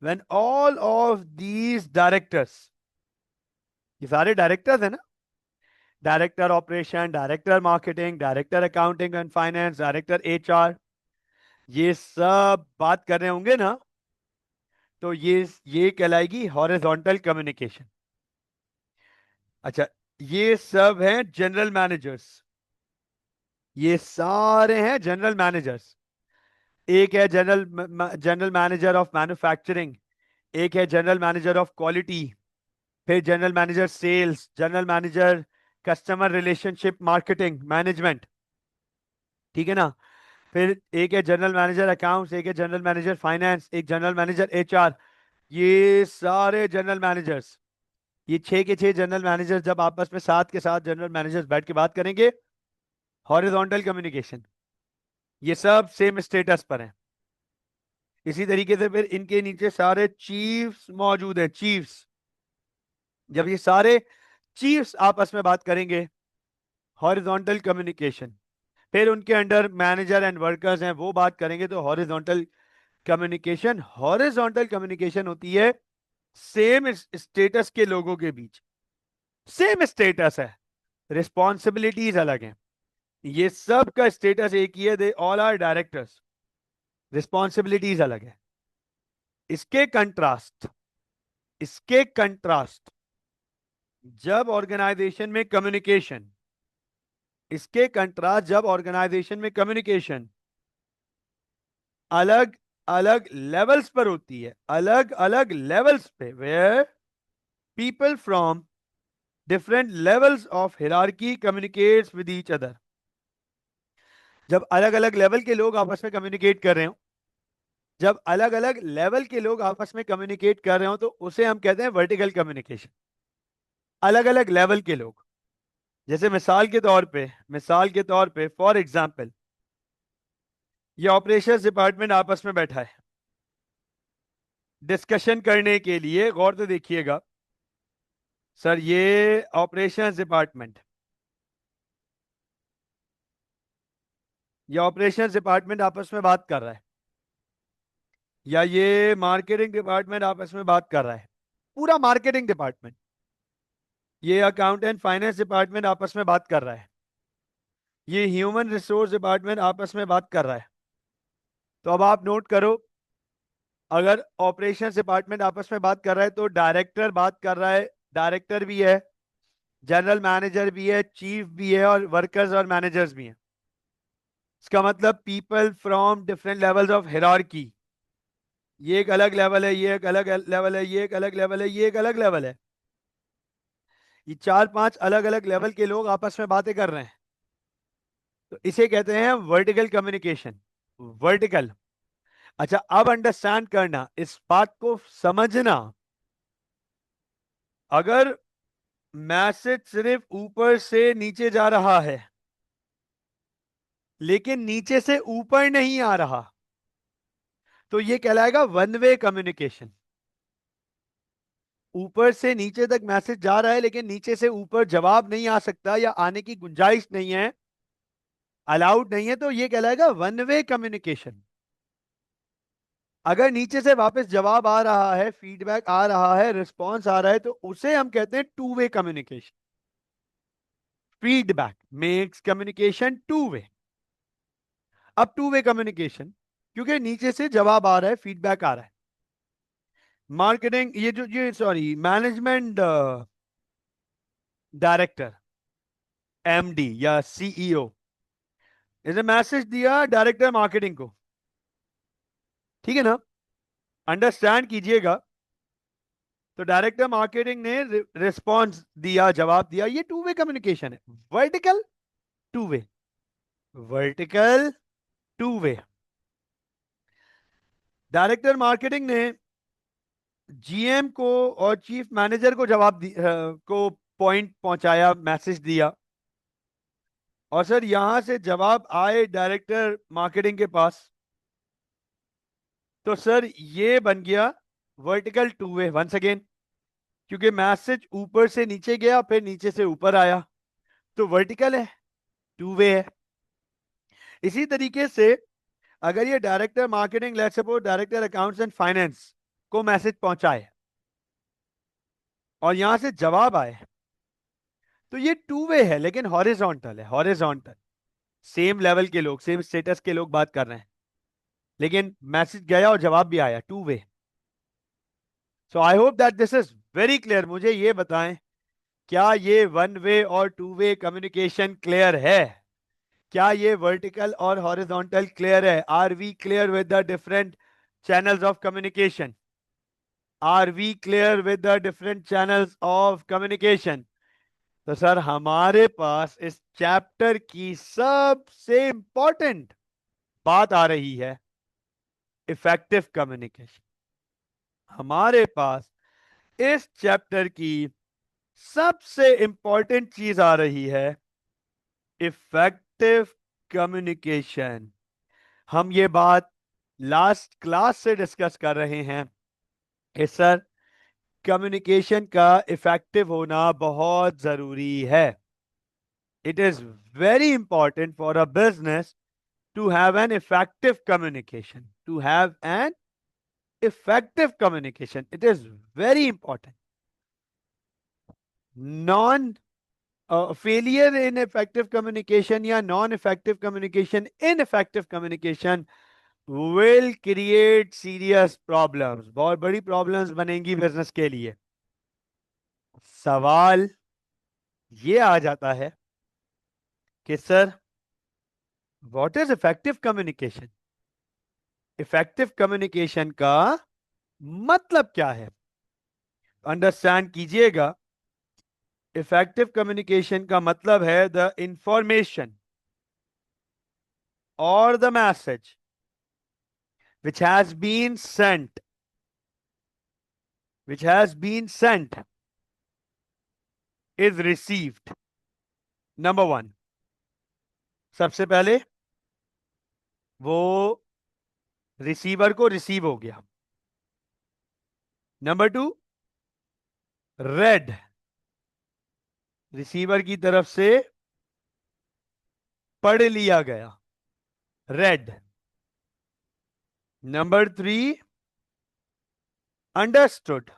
when all of these directors, ये सारे डायरेक्टर्स है ना, director operation, director marketing, director accounting and finance, director HR, ये सब बात कर रहे होंगे ना, तो ये कहलाएगी हॉरिजॉन्टल कम्युनिकेशन। अच्छा, ये सब हैं जनरल मैनेजर्स, ये सारे हैं जनरल मैनेजर्स। एक है जनरल मैनेजर ऑफ मैन्युफैक्चरिंग, एक है जनरल मैनेजर ऑफ क्वालिटी, फिर general manager sales, general manager customer relationship marketing management, ठीक है ना। फिर एक है जनरल मैनेजर अकाउंट्स, एक है जनरल मैनेजर फाइनेंस, एक जनरल मैनेजर एचआर। ये सारे जनरल मैनेजर्स, ये छह के छह जनरल मैनेजर्स जब आपस में साथ के साथ जनरल मैनेजर्स बैठ के बात करेंगे, हॉरिजॉन्टल कम्युनिकेशन। ये सब सेम स्टेटस पर हैं। इसी तरीके से फिर इनके नीचे सारे चीफ्स मौजूद हैं, चीफ्स। जब ये सारे चीफ्स आपस में बात करेंगे, हॉरिजॉन्टल कम्युनिकेशन। फिर उनके अंडर मैनेजर एंड वर्कर्स हैं, वो बात करेंगे, तो हॉरिजॉन्टल कम्युनिकेशन। हॉरिजॉन्टल कम्युनिकेशन होती है सेम स्टेटस के लोगों के बीच, सेम स्टेटस है, रिस्पॉन्सिबिलिटीज अलग हैं। ये सब का स्टेटस एक ही है, they all are directors, responsibilities अलग है। इसके कंट्रास्ट, इसके कंट्रास्ट, जब ऑर्गेनाइजेशन में कम्युनिकेशन, इसके कंट्रास्ट जब ऑर्गेनाइजेशन में कम्युनिकेशन अलग अलग लेवल्स पर होती है, अलग अलग लेवल्स पे, where people from different levels of hierarchy communicates with each other. जब अलग अलग लेवल के लोग आपस में कम्युनिकेट कर रहे हो, जब अलग अलग लेवल के लोग आपस में कम्युनिकेट कर रहे हो, तो उसे हम कहते हैं वर्टिकल कम्युनिकेशन। अलग अलग लेवल के लोग, जैसे मिसाल के तौर पे, मिसाल के तौर पे फॉर एग्जांपल, ये ऑपरेशंस डिपार्टमेंट आपस में बैठा है डिस्कशन करने के लिए, गौर से देखिएगा सर, ये ऑपरेशंस डिपार्टमेंट, ये ऑपरेशंस डिपार्टमेंट आपस में बात कर रहा है, या ये मार्केटिंग डिपार्टमेंट आपस में बात कर रहा है, पूरा मार्केटिंग डिपार्टमेंट, ये अकाउंटेंट फाइनेंस डिपार्टमेंट आपस में बात कर रहा है, ये ह्यूमन रिसोर्स डिपार्टमेंट आपस में बात कर रहा है। तो अब आप नोट करो, अगर ऑपरेशंस डिपार्टमेंट आपस में बात कर रहा है तो डायरेक्टर बात कर रहा है, डायरेक्टर भी है, जनरल मैनेजर भी है, चीफ भी है, और वर्कर्स और मैनेजर्स भी हैं। इसका मतलब people from different levels of hierarchy, ये एक अलग लेवल है, ये एक अलग लेवल है, ये एक अलग लेवल है, ये एक अलग लेवल है। ये चार पांच अलग अलग लेवल के लोग आपस में बातें कर रहे हैं, तो इसे कहते हैं वर्टिकल कम्युनिकेशन। वर्टिकल। अच्छा, अब अंडरस्टैंड करना, इस बात को समझना, अगर मैसेज सिर्फ ऊपर से नीचे जा रहा है, लेकिन नीचे से ऊपर नहीं आ रहा, तो ये कहलाएगा वन वे कम्युनिकेशन। ऊपर से नीचे तक मैसेज जा रहा है लेकिन नीचे से ऊपर जवाब नहीं आ सकता या आने की गुंजाइश नहीं है, अलाउड नहीं है, तो ये कहलाएगा वन वे कम्युनिकेशन। अगर नीचे से वापस जवाब आ रहा है, फीडबैक आ रहा है, रिस्पॉन्स आ रहा है, तो उसे हम कहते हैं to way communication. Feedback makes communication two वे। अब टू वे कम्युनिकेशन, क्योंकि नीचे से जवाब आ रहा है, फीडबैक आ रहा है। मार्केटिंग, ये सॉरी, मैनेजमेंट डायरेक्टर, एमडी या सीईओ, इसने मैसेज दिया डायरेक्टर मार्केटिंग को, ठीक है ना, अंडरस्टैंड कीजिएगा। तो डायरेक्टर मार्केटिंग ने रिस्पॉन्स दिया, जवाब दिया, ये टू वे कम्युनिकेशन है। वर्टिकल टू वे, वर्टिकल टू वे। डायरेक्टर मार्केटिंग ने जीएम को और चीफ मैनेजर को को पॉइंट पहुंचाया, मैसेज दिया, और सर यहां से जवाब आए डायरेक्टर मार्केटिंग के पास, तो सर ये बन गया vertical two way once again, क्योंकि मैसेज ऊपर से नीचे गया फिर नीचे से ऊपर आया, तो वर्टिकल है, टू वे है। इसी तरीके से अगर ये director marketing, let's suppose director accounts and finance को मैसेज पहुंचाए और यहां से जवाब आए, तो ये टू वे है लेकिन हॉरिजॉन्टल है, हॉरिजॉन्टल। सेम लेवल के लोग, सेम स्टेटस के लोग बात कर रहे हैं, लेकिन मैसेज गया और जवाब भी आया, two way. So I hope that this is very clear. मुझे ये बताएं, क्या ये वन वे और टू वे कम्युनिकेशन क्लियर है? क्या ये वर्टिकल और हॉरिजॉन्टल क्लियर है? Are we clear with the different channels of communication? Are we clear with the different channels of communication? तो सर हमारे पास इस चैप्टर की सबसे इंपॉर्टेंट बात आ रही है, इफेक्टिव कम्युनिकेशन। हमारे पास इस चैप्टर की सबसे इंपॉर्टेंट चीज आ रही है, इफेक्टिव कम्युनिकेशन। हम ये बात लास्ट क्लास से डिस्कस कर रहे हैं कि सर कम्युनिकेशन का इफेक्टिव होना बहुत जरूरी है। It is very important for a business to have an effective communication, to have an effective communication. It is very important. Non failure in effective communication या non effective communication, ineffective communication will create serious problems. बहुत बड़ी problems बनेंगी business के लिए। सवाल ये आ जाता है कि sir what is effective communication? Effective communication का मतलब क्या है? अंडरस्टैंड कीजिएगा, इफेक्टिव कम्युनिकेशन का मतलब है द इंफॉर्मेशन और the message which has been sent, which has been sent is received. Number one, सबसे पहले वो रिसीवर को रिसीव हो गया। नंबर टू, रेड, रिसीवर की तरफ से पढ़ लिया गया, red. Number three, understood,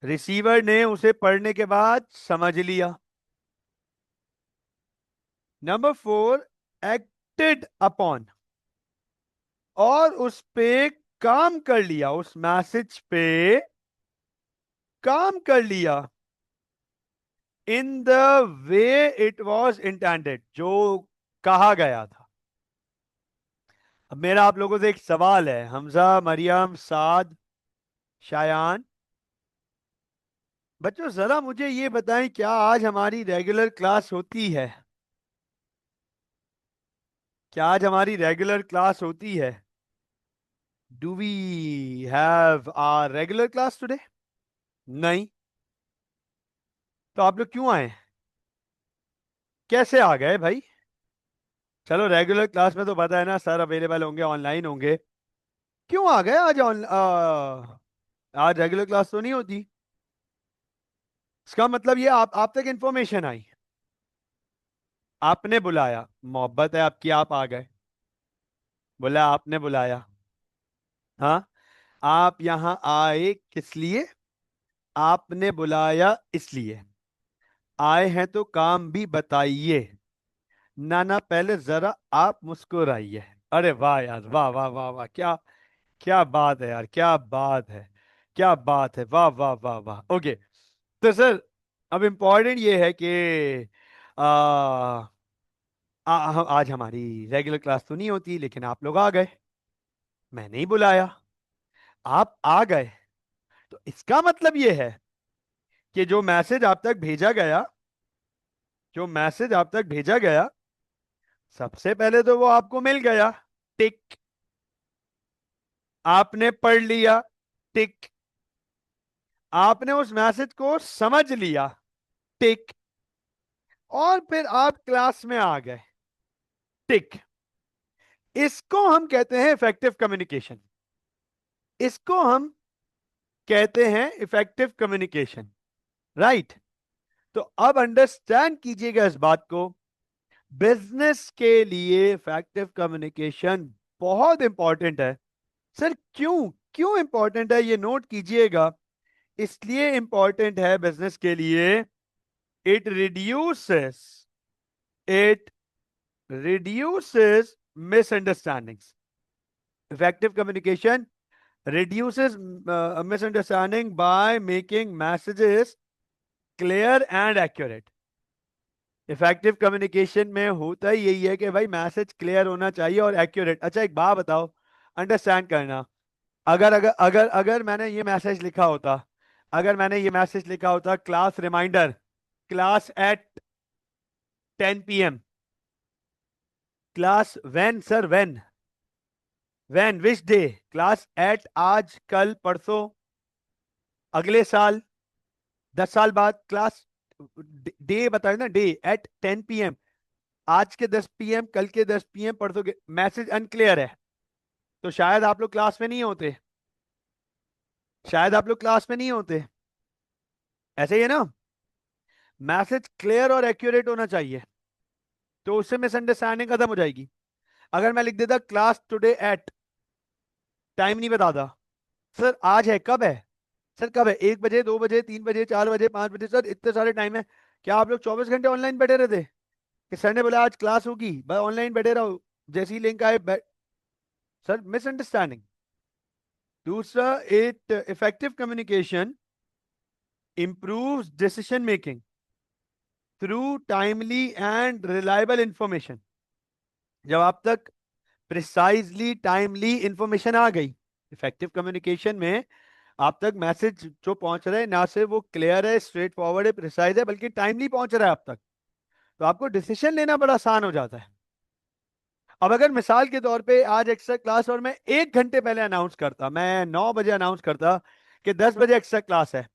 receiver ने उसे पढ़ने के बाद समझ लिया। नंबर फोर, एक्टेड अपॉन, और उस पे काम कर लिया, उस मैसेज पे काम कर लिया, in the way it was intended, जो कहा गया था। अब मेरा आप लोगों से एक सवाल है, हमजा, मरियम, साद, शायान, बच्चों जरा मुझे ये बताएं, क्या आज हमारी रेगुलर क्लास होती है? क्या आज हमारी रेगुलर क्लास होती है? Do we have our regular class today? नहीं। तो आप लोग क्यों आए? कैसे आ गए भाई? चलो रेगुलर क्लास में तो पता है ना सर अवेलेबल होंगे, ऑनलाइन होंगे। क्यों आ गए आज आज रेगुलर क्लास तो नहीं होती? इसका मतलब ये आप तक इंफॉर्मेशन आई, आपने बुलाया, मोहब्बत है आपकी, आप आ गए, बोला आपने बुलाया। हाँ, आप यहाँ आए किस लिए? आपने बुलाया इसलिए। आए हैं तो काम भी बताइए। ना ना पहले जरा आप मुस्कुराइए। अरे वाह यार, वाह वाह वाह वाह, क्या क्या बात है यार, क्या बात है, क्या बात है, वाह वाह वाह वाह। ओके, तो सर अब इम्पॉर्टेंट ये है कि आ, आज हमारी रेगुलर क्लास तो नहीं होती, लेकिन आप लोग आ गए, मैंने ही बुलाया, आप आ गए। तो इसका मतलब ये है कि जो मैसेज आप तक भेजा गया, जो मैसेज आप तक भेजा गया, सबसे पहले तो वो आपको मिल गया, टिक। आपने पढ़ लिया, टिक। आपने उस मैसेज को समझ लिया, टिक। और फिर आप क्लास में आ गए, टिक। इसको हम कहते हैं इफेक्टिव कम्युनिकेशन। इसको हम कहते हैं इफेक्टिव कम्युनिकेशन, राइट? तो अब अंडरस्टैंड कीजिएगा इस बात को, बिजनेस के लिए इफेक्टिव कम्युनिकेशन बहुत इंपॉर्टेंट है। सर क्यों, क्यों इंपॉर्टेंट है ये नोट कीजिएगा। इसलिए इंपॉर्टेंट है बिजनेस के लिए, it reduces, it reduces misunderstandings. Effective communication reduces misunderstanding by making messages clear and accurate। Effective communication में होता ही यही है कि भाई मैसेज क्लियर होना चाहिए और एक्यूरेट। अच्छा एक बात बताओ, अंडरस्टैंड करना, अगर अगर अगर अगर मैंने ये मैसेज लिखा होता, अगर मैंने ये मैसेज लिखा होता class reminder, class at 10 PM, class when sir, when which day, class at आज कल परसों अगले साल 10 साल बाद, क्लास डे बताए ना, डे एट 10 PM, आज के 10 PM, कल के 10 PM, परसों के, मैसेज अनक्लियर है, तो शायद आप लोग क्लास में नहीं होते, शायद आप लोग क्लास में नहीं होते। ऐसे ही है ना, मैसेज क्लियर और एक्यूरेट होना चाहिए, तो उससे मिसअंडरस्टैंडिंग खत्म हो जाएगी। अगर मैं लिख देता क्लास टुडे एट, टाइम नहीं बताता, सर आज है, कब है, सर कब है, 1 बजे, 2 बजे, 3 बजे, 4 बजे, 5 बजे, सर इतने सारे टाइम है, क्या आप लोग 24 घंटे ऑनलाइन बैठे रहते कि सर ने बोला आज क्लास होगी बस ऑनलाइन बैठे रहो, जैसी ही लिंक आए सर मिसअंडरस्टैंडिंग। दूसरा, it effective communication improves decision making through timely and reliable information। जब आप तक प्रिसाइजली टाइमली इंफॉर्मेशन आ गई, इफेक्टिव कम्युनिकेशन में आप तक मैसेज जो पहुंच रहा है ना सिर्फ वो क्लियर है, स्ट्रेट फॉरवर्ड है, प्रिसाइज है, बल्कि टाइमली पहुंच रहा है आप तक, तो आपको डिसीजन लेना बड़ा आसान हो जाता है। अब अगर मिसाल के तौर पे आज एक्स्ट्रा क्लास और मैं 1 घंटे पहले अनाउंस करता, मैं 9 बजे अनाउंस करता कि 10 बजे एक्स्ट्रा क्लास है,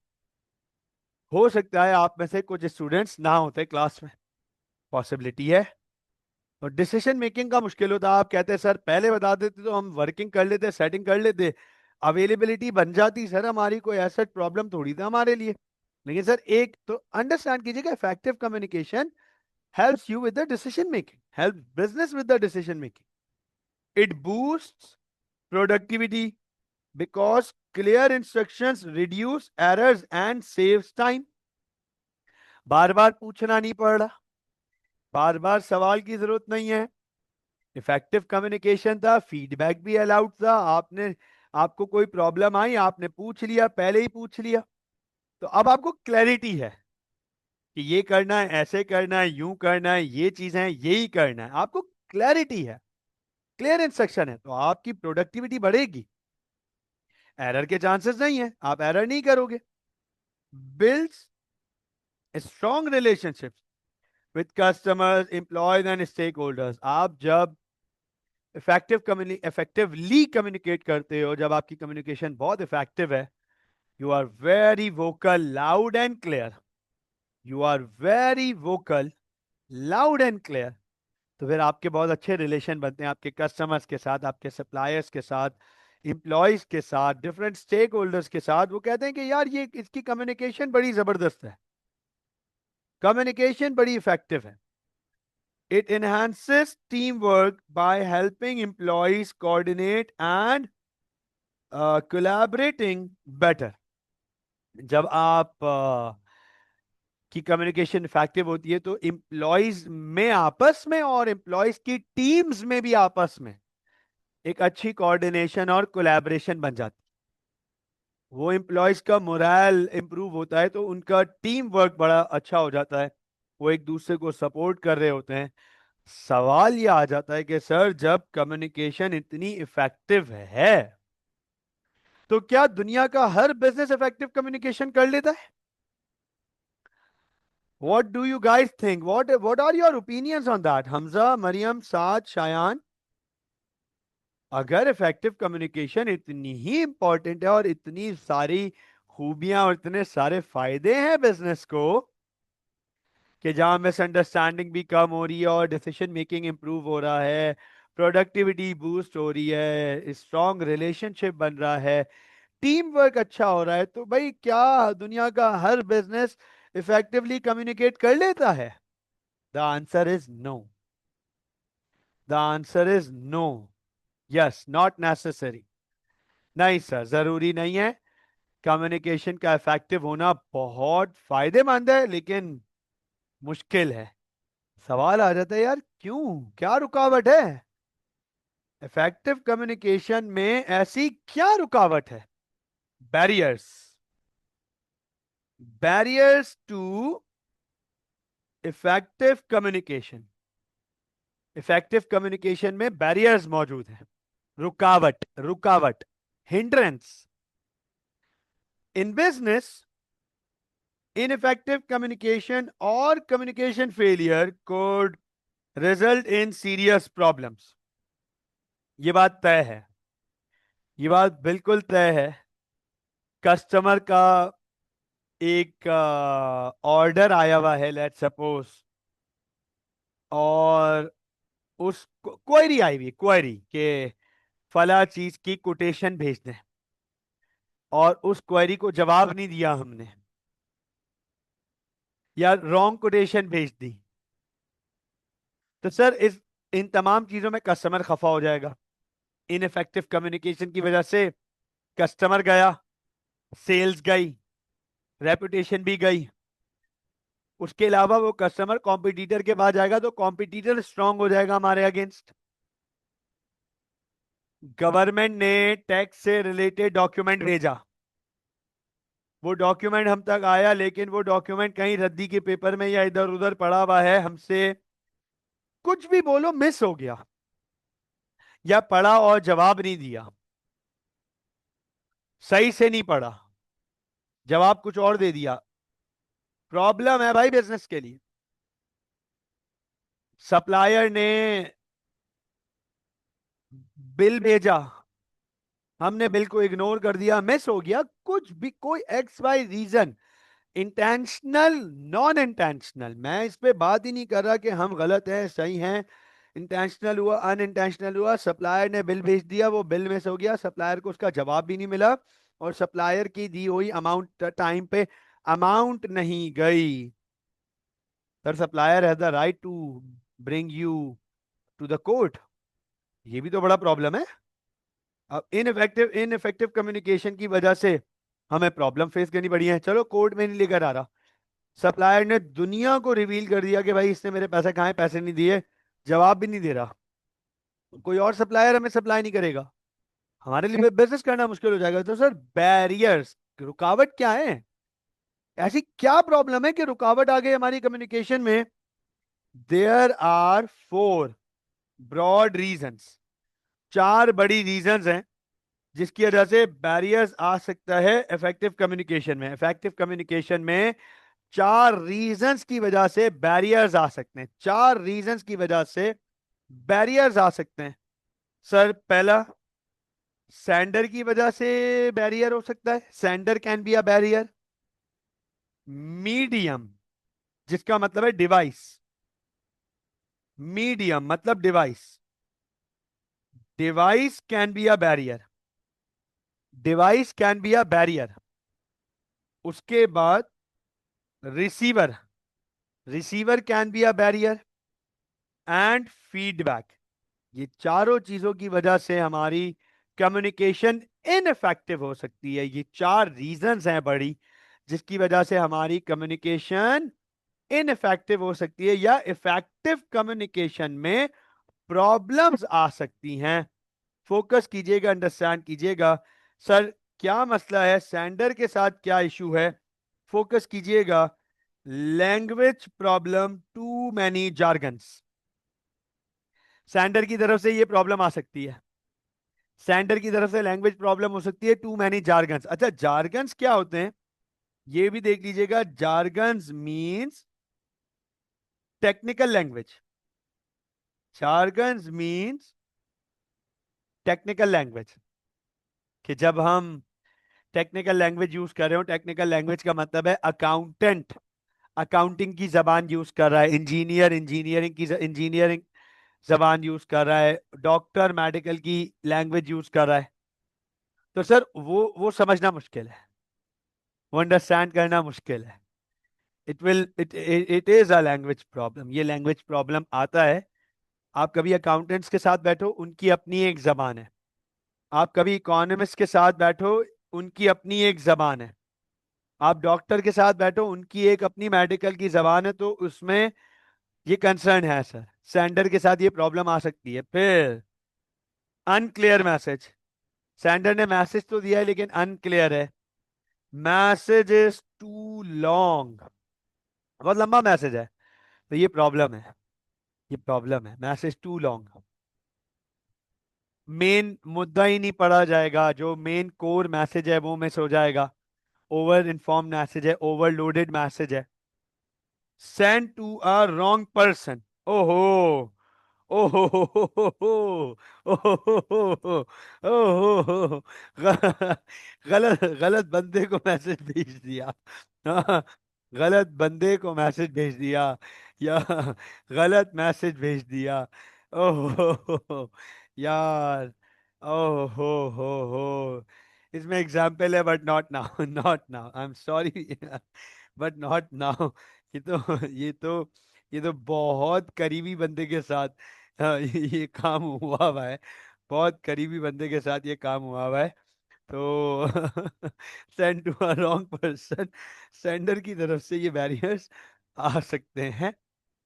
हो सकता है आप में से कुछ स्टूडेंट्स ना होते क्लास में, पॉसिबिलिटी है। और डिसीजन मेकिंग का मुश्किल होता, आप कहते हैं सर पहले बता देते तो हम वर्किंग कर लेते, सेटिंग कर लेते, अवेलेबिलिटी बन जाती सर हमारी, कोई ऐसा प्रॉब्लम थोड़ी था हमारे लिए। लेकिन सर एक तो अंडरस्टैंड कीजिएगा, effective communication helps you with the decision making, helps business with the decision making, it boosts productivity because clear instructions reduce errors and saves time। बार बार पूछना नहीं पड़ रहा, बार बार सवाल की जरूरत नहीं है, इफेक्टिव कम्युनिकेशन था, फीडबैक भी अलाउड था, आपने, आपको कोई प्रॉब्लम आई आपने पूछ लिया, पहले ही पूछ लिया, तो अब आपको क्लैरिटी है कि ये करना है, ऐसे करना है, यूं करना है, ये चीजें हैं, यही करना है, आपको क्लैरिटी है, क्लियर इंस्ट्रक्शन है, तो आपकी प्रोडक्टिविटी बढ़ेगी, एरर के चांसेस नहीं है, आप एरर नहीं करोगे। Builds strong relationships with customers, employees and stakeholders. आप जब इफेक्टिवली कम्युनिकेट करते हो, जब आपकी कम्युनिकेशन बहुत इफेक्टिव है, you are very vocal, loud and clear, you are very vocal, loud and clear, तो फिर आपके बहुत अच्छे रिलेशन बनते हैं आपके कस्टमर्स के साथ, आपके सप्लायर्स के साथ, एम्प्लॉयज के साथ, डिफरेंट स्टेक होल्डर्स के साथ। वो कहते हैं कि यार ये इसकी कम्युनिकेशन बड़ी जबरदस्त है, कम्युनिकेशन बड़ी इफेक्टिव है। It enhances teamwork by helping employees coordinate and collaborating better। जब आप की कम्युनिकेशन इफेक्टिव होती है तो एम्प्लॉयज में आपस में और एम्प्लॉयज की टीम्स में भी आपस में एक अच्छी कोऑर्डिनेशन और कोलैबोरेशन बन जाती है। वो एम्प्लॉयज का मोरल इंप्रूव होता है तो उनका टीम वर्क बड़ा अच्छा हो जाता है, वो एक दूसरे को सपोर्ट कर रहे होते हैं। सवाल यह आ जाता है कि सर जब कम्युनिकेशन इतनी इफेक्टिव है तो क्या दुनिया का हर बिजनेस इफेक्टिव कम्युनिकेशन कर लेता है? What do you guys think? What are your opinions on that? Hamza, Maryam, साद, शायान। अगर इफेक्टिव कम्युनिकेशन इतनी ही इंपॉर्टेंट है और इतनी सारी खूबियां और इतने सारे फायदे हैं बिजनेस को, कि जहां मिसअंडरस्टैंडिंग भी कम हो रही है और डिसीजन मेकिंग इंप्रूव हो रहा है, प्रोडक्टिविटी बूस्ट हो रही है, स्ट्रॉन्ग रिलेशनशिप बन रहा है, टीम वर्क अच्छा हो रहा है, तो भाई क्या दुनिया का हर बिजनेस इफेक्टिवली कम्युनिकेट कर लेता है? The answer is no. The answer is no. Yes, not necessary. नहीं सर, जरूरी नहीं है। कम्युनिकेशन का इफेक्टिव होना बहुत फायदेमंद है लेकिन मुश्किल है। सवाल आ जाता है यार क्यों, क्या रुकावट है? इफेक्टिव कम्युनिकेशन में ऐसी क्या रुकावट है? Barriers, barriers to effective communication. Effective communication में बैरियर्स मौजूद हैं, रुकावट, रुकावट, hindrance. In business, ineffective communication or communication failure could result in serious problems। ये बात तय है, ये बात बिल्कुल तय है। कस्टमर का एक ऑर्डर आया हुआ है, लेट सपोज, और उस क्वेरी आई हुई, क्वेरी के फला चीज की कोटेशन भेज दें, और उस क्वेरी को जवाब नहीं दिया हमने, या रॉन्ग कोटेशन भेज दी, तो सर इस इन तमाम चीजों में कस्टमर खफा हो जाएगा। इनइफेक्टिव कम्युनिकेशन की वजह से कस्टमर गया, सेल्स गई, रेपुटेशन भी गई। उसके अलावा वो कस्टमर कॉम्पिटिटर के पास जाएगा तो कॉम्पिटिटर स्ट्रांग हो जाएगा हमारे अगेंस्ट। गवर्नमेंट ने टैक्स से रिलेटेड डॉक्यूमेंट भेजा, वो डॉक्यूमेंट हम तक आया लेकिन वो डॉक्यूमेंट कहीं रद्दी के पेपर में या इधर उधर पड़ा हुआ है, हमसे कुछ भी बोलो मिस हो गया, या पढ़ा और जवाब नहीं दिया, सही से नहीं पढ़ा, जवाब कुछ और दे दिया। प्रॉब्लम है भाई बिजनेस के लिए। सप्लायर ने बिल भेजा, हमने बिल को इग्नोर कर दिया, मिस हो गया, कुछ भी, कोई X Y reason, intentional, non intentional, मैं इस पे बात ही नहीं कर रहा कि हम गलत हैं सही हैं, इंटेंशनल हुआ अनइंटेंशनल हुआ, सप्लायर ने बिल भेज दिया, वो बिल मिस हो गया, सप्लायर को उसका जवाब भी नहीं मिला, और सप्लायर की दी हुई अमाउंट टाइम पे अमाउंट नहीं गई। Sir supplier has the right to bring you to the court. ये भी तो बड़ा प्रॉब्लम है। अब इनइफेक्टिव कम्युनिकेशन की वजह से हमें प्रॉब्लम फेस करनी पड़ी है। चलो कोर्ट में नहीं लेकर आ रहा, सप्लायर ने दुनिया को रिवील कर दिया कि भाई इसने मेरे पैसे कहाँ हैं, पैसे नहीं दिए, जवाब भी नहीं दे रहा, कोई और सप्लायर हमें सप्लाई नहीं करेगा, हमारे लिए बिजनेस करना मुश्किल हो जाएगा। तो सर बैरियर्स, रुकावट क्या है? ऐसी क्या प्रॉब्लम है कि रुकावट आ गई हमारी कम्युनिकेशन में? There are four broad reasons, चार बड़ी रीजंस हैं जिसकी वजह से बैरियर्स आ सकता है इफेक्टिव कम्युनिकेशन में। इफेक्टिव कम्युनिकेशन में चार रीजंस की वजह से बैरियर्स आ सकते हैं, चार रीजंस की वजह से बैरियर्स आ सकते हैं। सर पहला, सेंडर की वजह से बैरियर हो सकता है, sender can be a barrier. Medium, जिसका मतलब है डिवाइस, मीडियम मतलब device, device can be a barrier, device can be a barrier. उसके बाद receiver, receiver can be a barrier and feedback. ये चारों चीजों की वजह से हमारी कम्युनिकेशन इनफेक्टिव हो सकती है। ये चार रीजंस हैं बड़ी, जिसकी वजह से हमारी कम्युनिकेशन इनफेक्टिव हो सकती है या इफेक्टिव कम्युनिकेशन में प्रॉब्लम्स आ सकती हैं। फोकस कीजिएगा, अंडरस्टैंड कीजिएगा। सर क्या मसला है, सेंडर के साथ क्या इशू है? फोकस कीजिएगा। Language problem, too many jargons. Sender की तरफ से ये प्रॉब्लम आ सकती है, सेंडर की तरफ से लैंग्वेज प्रॉब्लम हो सकती है, टू मैनी जार्गन्स। अच्छा, जार्गन्स क्या होते हैं ये भी देख लीजिएगा। Jargons means technical language, jargons means technical language. कि जब हम टेक्निकल लैंग्वेज यूज कर रहे हो, टेक्निकल लैंग्वेज का मतलब है अकाउंटेंट अकाउंटिंग की जबान यूज कर रहा है, इंजीनियर इंजीनियरिंग जबान यूज कर रहा है, डॉक्टर मेडिकल की लैंग्वेज यूज कर रहा है। तो सर वो समझना मुश्किल है, वो अंडरस्टैंड करना मुश्किल है। It is a language problem, ये लैंग्वेज प्रॉब्लम आता है। आप कभी अकाउंटेंट्स के साथ बैठो, उनकी अपनी एक जबान है। आप कभी इकोनॉमिस्ट के साथ बैठो, उनकी अपनी एक जबान है। आप डॉक्टर के साथ बैठो, उनकी एक अपनी मेडिकल की जबान है। तो उसमें ये कंसर्न है सर, सेंडर के साथ ये प्रॉब्लम आ सकती है। फिर अनक्लियर मैसेज, सेंडर ने मैसेज तो दिया है लेकिन अनक्लियर है। मैसेज इज टू लॉन्ग, बहुत लंबा मैसेज है, तो ये प्रॉब्लम है, ये प्रॉब्लम है। मैसेज टू लॉन्ग, मेन मुद्दा ही नहीं पढ़ा जाएगा, जो मेन कोर मैसेज है वो मिस हो जाएगा। ओवर इन्फॉर्म मैसेज है, ओवरलोडेड मैसेज है। Send to a wrong person, ओहो ओहो ओहो ओहो, गलत गलत बंदे को मैसेज भेज दिया। हाँ, गलत बंदे को मैसेज भेज दिया, या गलत मैसेज भेज दिया। ओहो यार, ओहो इसमें एग्जाम्पल है but not now, not now, I am sorry but not now. ये तो बहुत करीबी बंदे के साथ ये काम हुआ है, बहुत करीबी बंदे के साथ ये काम हुआ है। तो send to a wrong person, sender की तरफ से ये बैरियर्स आ सकते हैं।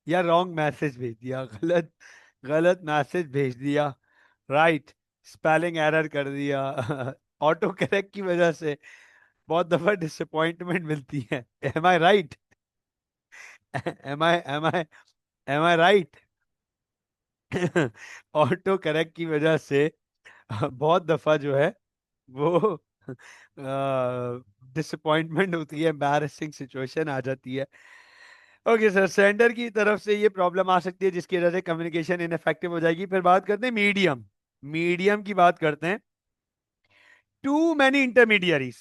या रॉन्ग मैसेज भेज दिया, गलत गलत मैसेज भेज दिया, राइट, स्पेलिंग एरर कर दिया ऑटो करेक्ट की वजह से बहुत दफा डिसअपॉइंटमेंट मिलती है। एम आई राइट? एम आई राइट? ऑटो करेक्ट की वजह से बहुत दफा जो है वो डिसअपॉइंटमेंट होती है, एम्बैरेसिंग सिचुएशन आ जाती है। ओके सर, सेंडर की तरफ से ये प्रॉब्लम आ सकती है जिसकी वजह से कम्युनिकेशन इनफेक्टिव हो जाएगी। फिर बात करते हैं मीडियम, मीडियम की बात करते हैं। Too many intermediaries,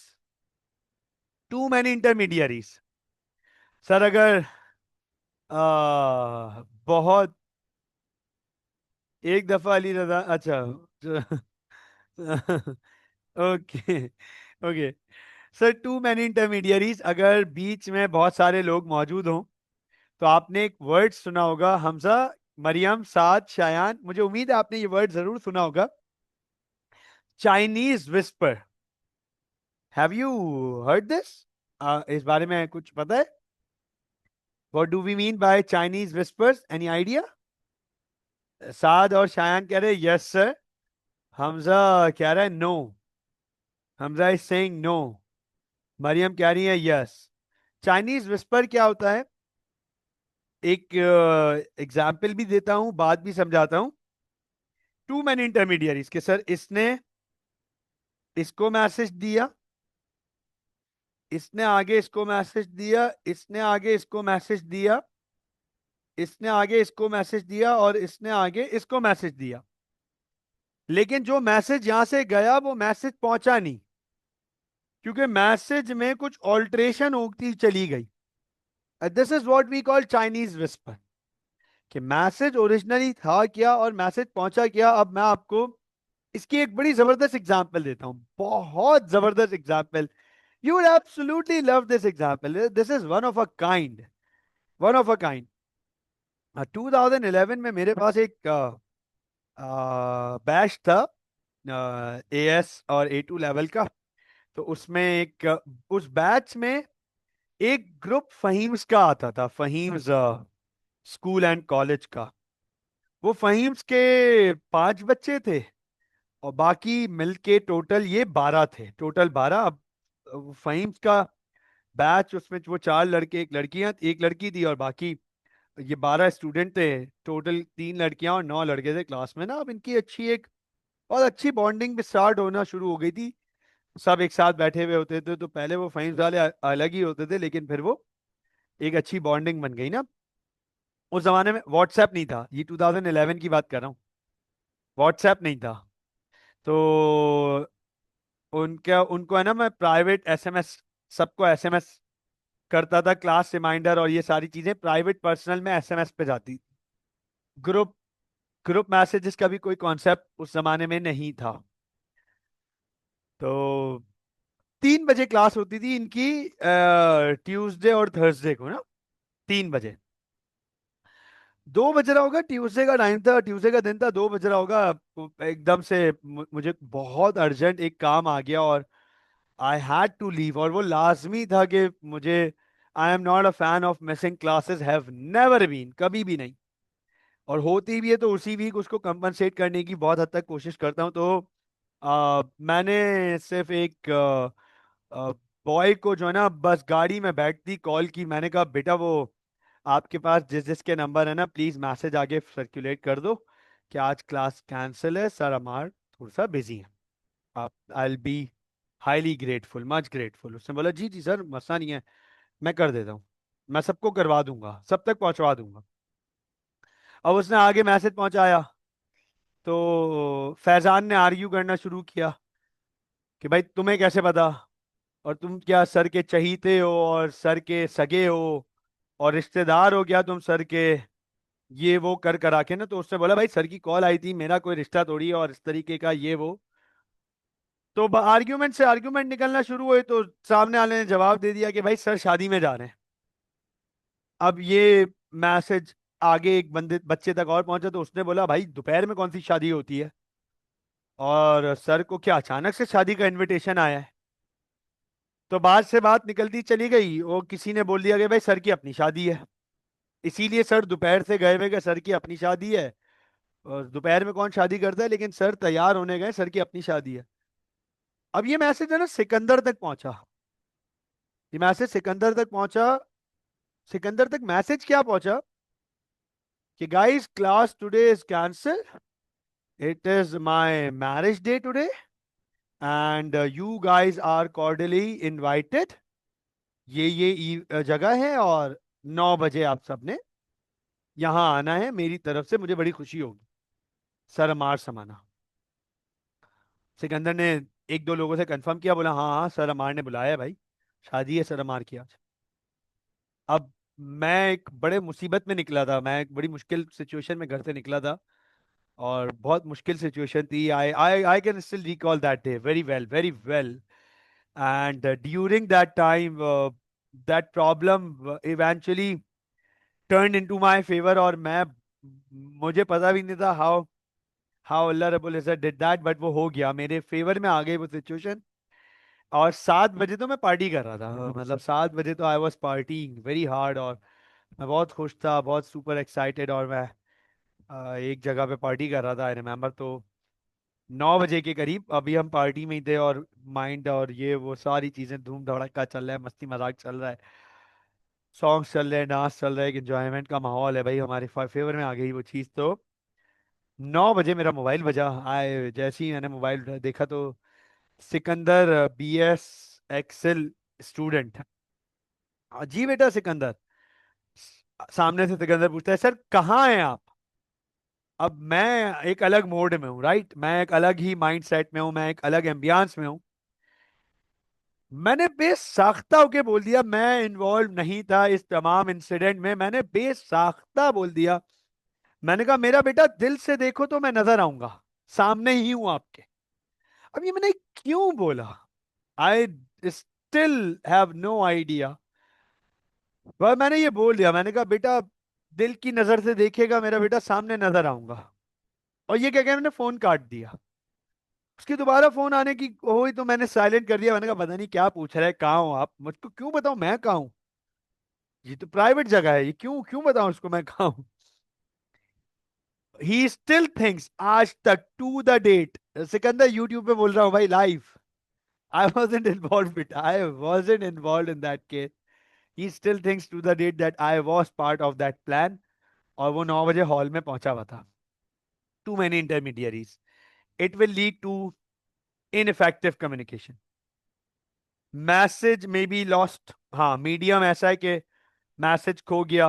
too many intermediaries. Sir अगर बहुत, एक दफा अली रजा, अच्छा okay okay sir, too many intermediaries, अगर बीच में बहुत सारे लोग मौजूद हों, तो आपने एक वर्ड सुना होगा, हमजा, मरियम, साद, शायान, मुझे उम्मीद है आपने ये वर्ड जरूर सुना होगा, Chinese whisper. Have you heard this? इस बारे में कुछ पता है? What do we mean by Chinese whispers, any idea? Saad और शायान कह रहे यस सर, हमजा कह रहा है no, Hamza is saying no, Maryam कह रही है यस। चाइनीज विस्पर क्या होता है? एक एग्जाम्पल भी देता हूं, बात भी समझाता हूं। टू मैनी इंटरमीडियरीज के सर, इसने इसको मैसेज दिया, इसने आगे इसको मैसेज दिया, इसने आगे इसको मैसेज दिया, इसने आगे इसको मैसेज दिया, और इसने आगे इसको मैसेज दिया। लेकिन जो मैसेज यहां से गया वो मैसेज पहुंचा नहीं, क्योंकि मैसेज में कुछ ऑल्ट्रेशन होती चली गई। This is what we call Chinese whisper. कि मैसेज ओरिजिनली था क्या और मैसेज पहुंचा क्या। अब मैं आपको इसकी एक बड़ी जबरदस्त एग्जांपल देता हूं, बहुत जबरदस्त example. You would absolutely love this example, this is one of a kind, one of a kind. 2011 में मेरे पास एक बैच था, एएस और ए2 लेवल का। तो उसमें एक उस बैच में एक ग्रुप फहीम्स का आता था, फहीम्स स्कूल एंड कॉलेज का। वो फहीम्स के 5 बच्चे थे और बाकी मिलके टोटल ये 12 थे, टोटल 12। अब फहीम्स का बैच, उसमें वो 4 लड़के, एक लड़कियां, एक लड़की थी, और बाकी ये 12 स्टूडेंट थे। टोटल 3 लड़कियां और 9 लड़के थे क्लास में ना। अब इनकी अच्छी एक बहुत अच्छी बॉन्डिंग भी स्टार्ट होना शुरू हो गई थी। सब एक साथ बैठे हुए होते थे, तो पहले वो फहीम्स वाले अलग ही होते थे, लेकिन फिर वो एक अच्छी बॉन्डिंग बन गई ना। उस जमाने में व्हाट्सएप नहीं था, ये 2011 की बात कर रहा हूँ, व्हाट्सएप नहीं था। तो उनका उनको है ना, मैं प्राइवेट एसएमएस, सबको एसएमएस करता था, क्लास रिमाइंडर और ये सारी चीजें प्राइवेट पर्सनल में एसएमएस पे जाती। ग्रुप ग्रुप मैसेजेस का भी कोई कॉन्सेप्ट उस जमाने में नहीं था। तो 3 बजे क्लास होती थी इनकी, ट्यूसडे और थर्सडे को ना, 3 बजे। 2 बज रहा होगा, ट्यूसडे का टाइम था, ट्यूसडे का दिन था, 2 बज रहा होगा। तो एकदम से मुझे बहुत अर्जेंट एक काम आ गया और आई हैड टू लीव, और वो लाजमी था कि मुझे, I am not a fan of missing classes, have never been, कभी भी नहीं। और होती भी है तो उसी वीक उसको कंपनसेट करने की बहुत हद तक कोशिश करता हूँ। तो मैंने सिर्फ एक बॉय को जो है ना, बस गाड़ी में बैठती कॉल की। मैंने कहा बेटा, वो आपके पास जिस जिसके नंबर है ना, प्लीज मैसेज आगे सर्कुलेट कर दो कि आज क्लास कैंसिल है सर, हमार थोड़ा सा बिजी है। आप, I will be highly grateful, much grateful. उसने बोला जी जी सर, मसला नहीं है, मैं कर देता हूँ, मैं सबको करवा दूंगा, सब तक पहुंचवा दूंगा। अब उसने आगे मैसेज पहुंचाया, तो फैजान ने आर्ग्यू करना शुरू किया कि भाई तुम्हें कैसे पता, और तुम क्या सर के चहीते हो और सर के सगे हो और रिश्तेदार हो क्या तुम सर के, ये वो कर करा के ना। तो उसने बोला भाई सर की कॉल आई थी, मेरा कोई रिश्ता थोड़ी है और इस तरीके का ये वो। तो आर्ग्यूमेंट से आर्ग्यूमेंट निकलना शुरू हुए, तो सामने वाले ने जवाब दे दिया कि भाई सर शादी में जा रहे हैं। अब ये मैसेज आगे एक बंदे बच्चे तक और पहुंचा, तो उसने बोला भाई दोपहर में कौन सी शादी होती है, और सर को क्या अचानक से शादी का इनविटेशन आया है। तो बात से बात निकलती चली गई, वो किसी ने बोल दिया कि भाई सर की अपनी शादी है, इसीलिए सर दोपहर से गए हुए कि सर की अपनी शादी है। और दोपहर में कौन शादी करता है, लेकिन सर तैयार होने गए, सर की अपनी शादी है। अब ये मैसेज है ना सिकंदर तक पहुंचा, ये मैसेज सिकंदर तक पहुंचा। सिकंदर तक मैसेज क्या पहुंचा कि guys class today is cancel, it is my marriage day today, and you guys are cordially invited. ये जगह है और 9 बजे आप सबने यहाँ आना है, मेरी तरफ से मुझे बड़ी खुशी होगी। सर मार समाना। सिकंदर ने एक दो लोगों से कंफर्म किया, बोला हाँ हाँ सर अमार ने बुलाया है भाई, शादी है सर अमार की आज। अब मैं एक बड़े मुसीबत में निकला था, मैं एक बड़ी मुश्किल सिचुएशन में घर से निकला था, और बहुत मुश्किल सिचुएशन थी। I I I can still recall that day very well, very well. And during that time that problem eventually turn into my favour, और मैं, मुझे पता भी नहीं था हाउ हाउ अल्लाह रब्बुल इज्जत डिड दैट, बट वो हो गया, मेरे फेवर में आ गई वो सिचुएशन। और 7 बजे तो मैं पार्टी कर रहा था, मतलब 7 बजे तो I was partying very hard, और मैं बहुत खुश था, बहुत सुपर एक्साइटेड, और मैं एक जगह पे पार्टी कर रहा था, आई रिमेम्बर। तो 9 बजे के करीब अभी हम पार्टी में ही थे, और माइंड और ये वो सारी चीजें धूम धड़का चल रहा है, मस्ती मजाक चल रहा है, सॉन्ग्स चल रहे हैं, डांस चल रहा है, एक एंजॉयमेंट का माहौल है भाई, हमारे फेवर में आ गई वो चीज़। तो 9 बजे मेरा मोबाइल बजा, आए जैसे ही मैंने मोबाइल देखा तो सिकंदर BS एक्सेल स्टूडेंट। जी बेटा सिकंदर। सामने से सिकंदर पूछता है सर कहाँ हैं आप। अब मैं एक अलग मोड में हूँ, राइट, मैं एक अलग ही माइंड सेट में हूँ, मैं एक अलग एम्बियंस में हूँ। मैंने बेसाख्ता होके बोल दिया, मैं इन्वॉल्व नहीं था इस तमाम इंसिडेंट में, मैंने बेसाख्ता बोल दिया मैंने कहा मेरा बेटा दिल से देखो तो मैं नजर आऊंगा, सामने ही हूं आपके। अब ये मैंने क्यों बोला, I still have no idea. पर मैंने ये बोल दिया, मैंने कहा बेटा दिल की नजर से देखेगा मेरा बेटा, सामने नजर आऊंगा। और ये क्या, मैंने फोन काट दिया। उसकी दोबारा फोन आने की हुई तो मैंने साइलेंट कर दिया। मैंने कहा पता नहीं क्या पूछ रहा है, कहाँ हो आप, मुझको क्यों बताऊं मैं कहाँ हूं, ये तो प्राइवेट जगह है, ये क्यों क्यों बताऊं उसको मैं कहाँ हूं। ही स्टिल थिंक्स आज तक to the date, Sikandar YouTube पे बोल रहा हूँ भाई live, I wasn't involve it, I wasn't involve in that case. He still thinks to the date that I was part of that plan. और वो 9 बजे हॉल में पहुंचा हुआ था। Too many intermediaries, it will lead to ineffective communication, message में be lost. हाँ, medium ऐसा है कि मैसेज खो गया।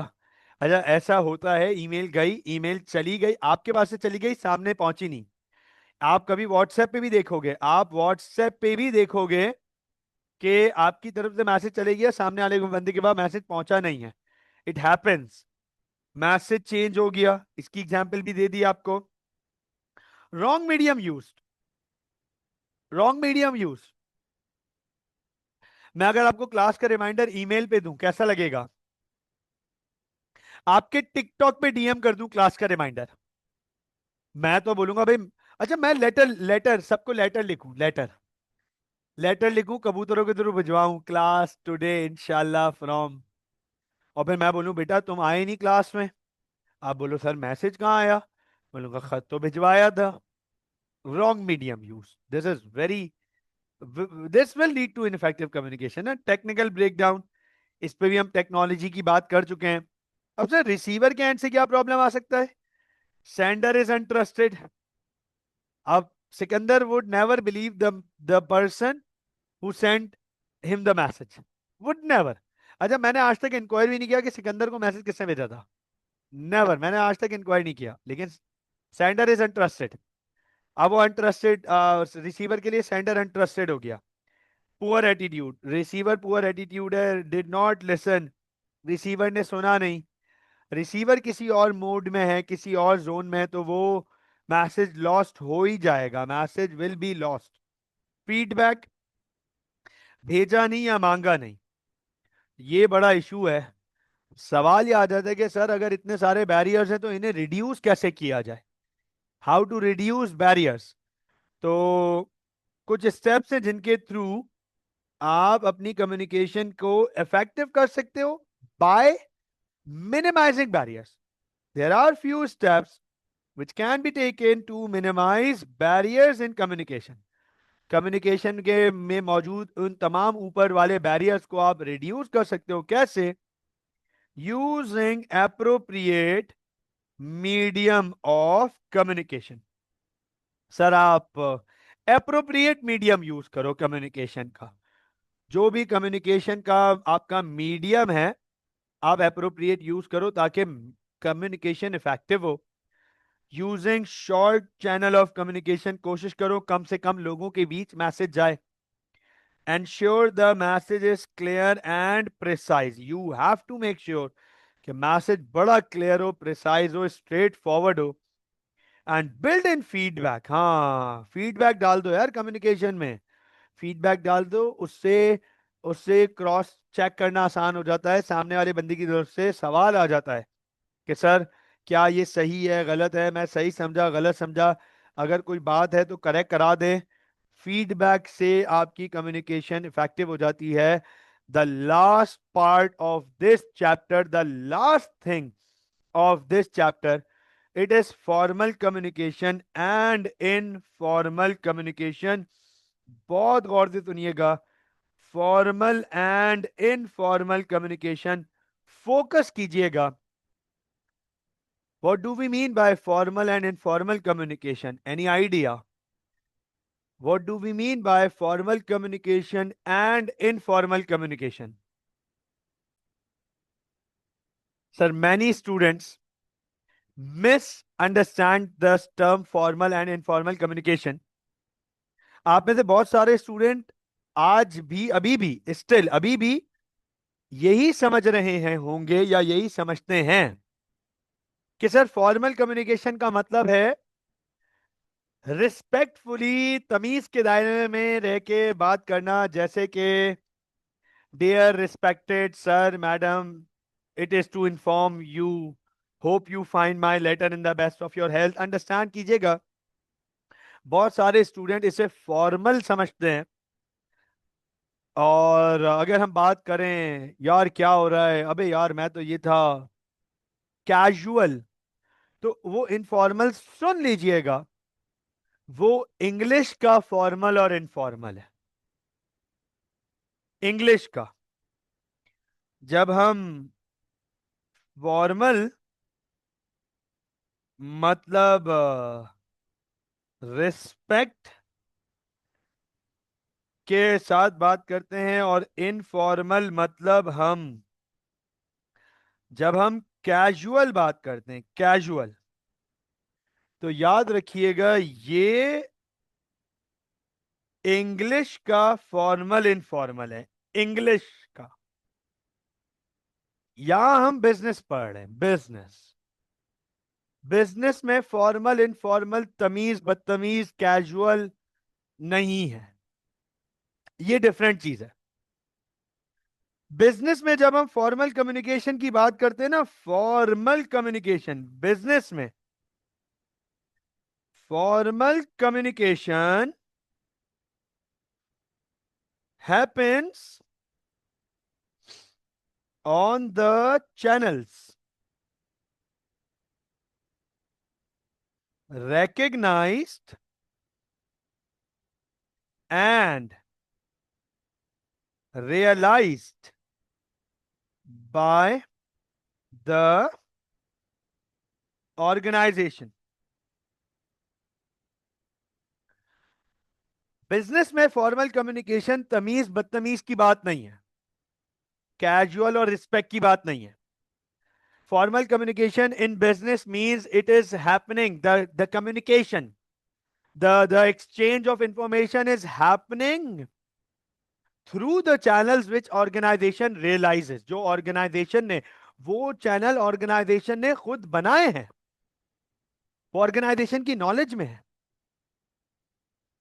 अच्छा, ऐसा होता है, ईमेल गई, ईमेल चली गई, आपके पास से चली गई, सामने पहुंची नहीं। आप कभी व्हाट्सएप पे भी देखोगे, आप व्हाट्सएप पे भी देखोगे कि आपकी तरफ से मैसेज चले गया, सामने वाले बंदे के पास मैसेज पहुंचा नहीं है। It happens. मैसेज चेंज हो गया, इसकी एग्जांपल भी दे दी आपको। Wrong medium use, wrong medium use. मैं अगर आपको क्लास का रिमाइंडर ईमेल पे दूं कैसा लगेगा, आपके टिकटॉक पे डीएम कर दूं क्लास का रिमाइंडर, मैं तो बोलूंगा भाई। अच्छा, मैं लेटर लेटर सबको लेटर लिखूं, लेटर लेटर लिखूं, कबूतरों के थ्रू भिजवाऊं, क्लास टुडे इंशाल्लाह फ्रॉम। और फिर मैं बोलूं बेटा तुम आए नहीं क्लास में, आप बोलो सर मैसेज कहाँ आया, बोलूंगा खत तो भिजवाया था। Wrong medium use, this is very, this will lead to ineffective communication है। टेक्निकल ब्रेकडाउन, इस पे भी हम टेक्नोलॉजी की बात कर चुके हैं। अब सर रिसीवर के एंड से क्या प्रॉब्लम आ सकता है, सेंडर इज अनट्रस्टेड। अब Sikandar would never believe the person who sent him the message, would never. अच्छा, मैंने आज तक इंक्वायरी भी नहीं किया कि सिकंदर को मैसेज किसने भेजा था, नेवर, मैंने आज तक इंक्वायरी नहीं किया, लेकिन सेंडर इज अनट्रस्टेड। अब वो अनट्रस्टेड, रिसीवर के लिए सेंडर अनट्रस्टेड हो गया। Poor attitude, receiver poor attitude है, डिड नॉट लिसन, रिसीवर ने सुना नहीं। रिसीवर किसी और मोड में है, किसी और जोन में है, तो वो मैसेज लॉस्ट हो ही जाएगा, message will be lost. Feedback, भेजा नहीं या मांगा नहीं, ये बड़ा इशू है। सवाल ये आ जाता है कि सर अगर इतने सारे बैरियर्स हैं तो इन्हें रिड्यूस कैसे किया जाए, हाउ टू रिड्यूस बैरियर्स। तो कुछ स्टेप्स हैं जिनके थ्रू आप अपनी कम्युनिकेशन को इफेक्टिव कर सकते हो by minimizing barriers. There are few steps which can be taken to minimize barriers in communication। Communication के में मौजूद उन तमाम ऊपर वाले बैरियर्स को आप रिड्यूस कर सकते हो, कैसे, using appropriate medium of communication. Sir आप एप्रोप्रिएट मीडियम यूज करो कम्युनिकेशन का, जो भी कम्युनिकेशन का आपका मीडियम है आप एप्रोप्रिएट यूज करो ताकि कम्युनिकेशन इफेक्टिव हो। Using short channel of communication, कोशिश करो कम से कम लोगों के बीच मैसेज जाए। Ensure the message is clear and precise, you have to make sure कि मैसेज बड़ा क्लियर हो, प्रिसाइज हो, स्ट्रेट फॉरवर्ड हो। एंड बिल्ड इन फीडबैक, हाँ फीडबैक डाल दो यार कम्युनिकेशन में, फीडबैक डाल दो, उससे उससे क्रॉस चेक करना आसान हो जाता है, सामने वाले बंदी की तरफ से सवाल आ जाता है कि सर क्या ये सही है गलत है, मैं सही समझा गलत समझा, अगर कोई बात है तो करेक्ट करा दे। फीडबैक से आपकी कम्युनिकेशन इफेक्टिव हो जाती है। The last part of this chapter, the last thing of this chapter, it is formal communication and informal communication. बहुत गौर से सुनिएगा, formal and informal communication, focus कीजिएगा। What do we mean by formal and informal communication? Any idea? What do we mean by formal communication and informal communication? Sir, many students misunderstand the term formal and informal communication. आप में से बहुत सारे student आज भी, अभी भी, still अभी भी यही समझ रहे हैं होंगे या यही समझते हैं कि सर फॉर्मल कम्युनिकेशन का मतलब है रिस्पेक्टफुली, तमीज के दायरे में रह के बात करना, जैसे कि dear respected sir madam, it is to inform you, hope you find my letter in the best of your health. Understand कीजिएगा, बहुत सारे स्टूडेंट इसे फॉर्मल समझते हैं। और अगर हम बात करें यार क्या हो रहा है, अबे यार मैं तो ये था कैजुअल, तो वो इनफॉर्मल सुन लीजिएगा, वो इंग्लिश का फॉर्मल और इनफॉर्मल है। इंग्लिश का जब हम फॉर्मल मतलब रिस्पेक्ट के साथ बात करते हैं, और इनफॉर्मल मतलब हम जब हम कैजुअल बात करते हैं, कैजुअल, तो याद रखिएगा ये इंग्लिश का फॉर्मल इनफॉर्मल है। इंग्लिश का, यहां हम बिजनेस पढ़ रहे हैं, बिजनेस। बिजनेस में फॉर्मल इनफॉर्मल, तमीज बदतमीज, कैजुअल नहीं है, ये डिफरेंट चीज है। बिजनेस में जब हम फॉर्मल कम्युनिकेशन की बात करते हैं ना, फॉर्मल कम्युनिकेशन बिजनेस में, formal communication happens on the channels recognized and realized by the organization। Business में फॉर्मल कम्युनिकेशन तमीज बदतमीज की बात नहीं है, कैजुअल और रिस्पेक्ट की बात नहीं है। Formal communication in business means it is happening, the communication, the exchange of information is happening through the channels which organization realizes। जो ऑर्गेनाइजेशन ने, वो चैनल ऑर्गेनाइजेशन ने खुद बनाए हैं, वो ऑर्गेनाइजेशन की नॉलेज में है,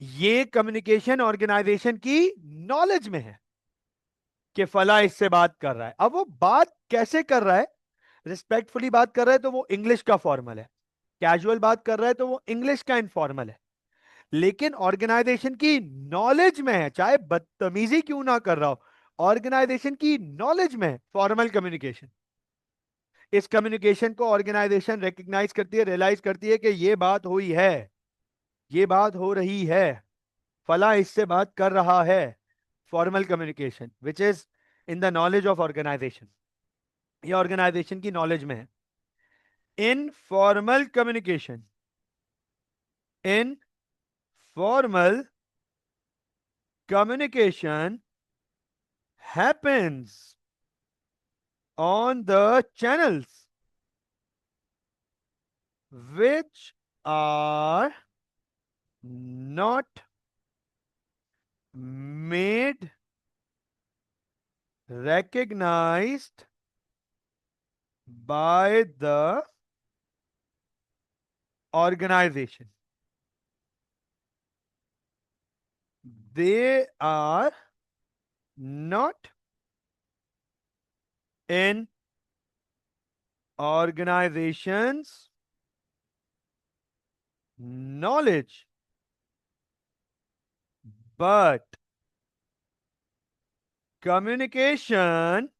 ये कम्युनिकेशन ऑर्गेनाइजेशन की नॉलेज में है कि फला इससे बात कर रहा है। अब वो बात कैसे कर रहा है, रिस्पेक्टफुली बात कर रहा है तो वो इंग्लिश का फॉर्मल है, कैजुअल बात कर रहा है तो वो इंग्लिश का इनफॉर्मल है। लेकिन ऑर्गेनाइजेशन की नॉलेज में है, चाहे बदतमीजी क्यों ना कर रहा हो, ऑर्गेनाइजेशन की नॉलेज में है फॉर्मल कम्युनिकेशन। इस कम्युनिकेशन को ऑर्गेनाइजेशन रिकग्नाइज करती है, रियलाइज करती है कि ये बात हुई है, ये बात हो रही है, फला इससे बात कर रहा है। Formal communication which is in the knowledge of organisation, ये ऑर्गेनाइजेशन की नॉलेज में है। Informal communication, informal communication happens on the channels which are not made recognized by the organization। They are not in organization's knowledge, but communication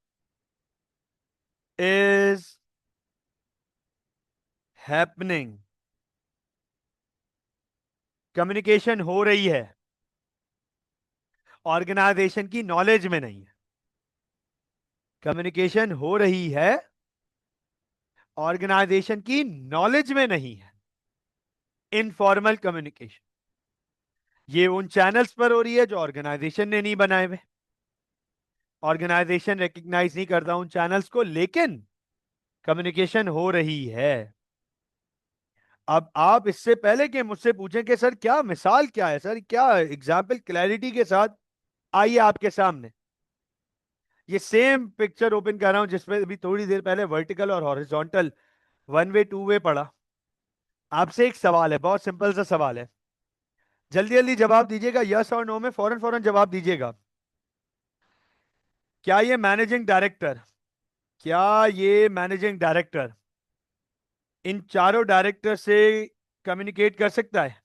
is happening। Communication हो रही है, organisation की knowledge में नहीं है। Communication हो रही है, ऑर्गेनाइजेशन की नॉलेज में नहीं है। इनफॉर्मल कम्युनिकेशन ये उन चैनल्स पर हो रही है जो ऑर्गेनाइजेशन ने नहीं बनाए हुए, ऑर्गेनाइजेशन रिकग्नाइज नहीं करता उन चैनल्स को, लेकिन कम्युनिकेशन हो रही है। अब आप इससे पहले कि मुझसे पूछें कि सर क्या मिसाल क्या है, सर क्या एग्जाम्पल, क्लैरिटी के साथ आइए आपके सामने ये सेम पिक्चर ओपन कर रहा हूं जिसमें अभी थोड़ी देर पहले वर्टिकल और horizontal one way two way पढ़ा। आपसे एक सवाल है, बहुत सिंपल सा सवाल है, जल्दी जल्दी जवाब दीजिएगा, यस और नो में फौरन फौरन जवाब दीजिएगा। क्या ये मैनेजिंग डायरेक्टर, क्या ये मैनेजिंग डायरेक्टर इन चारों डायरेक्टर से कम्युनिकेट कर सकता है?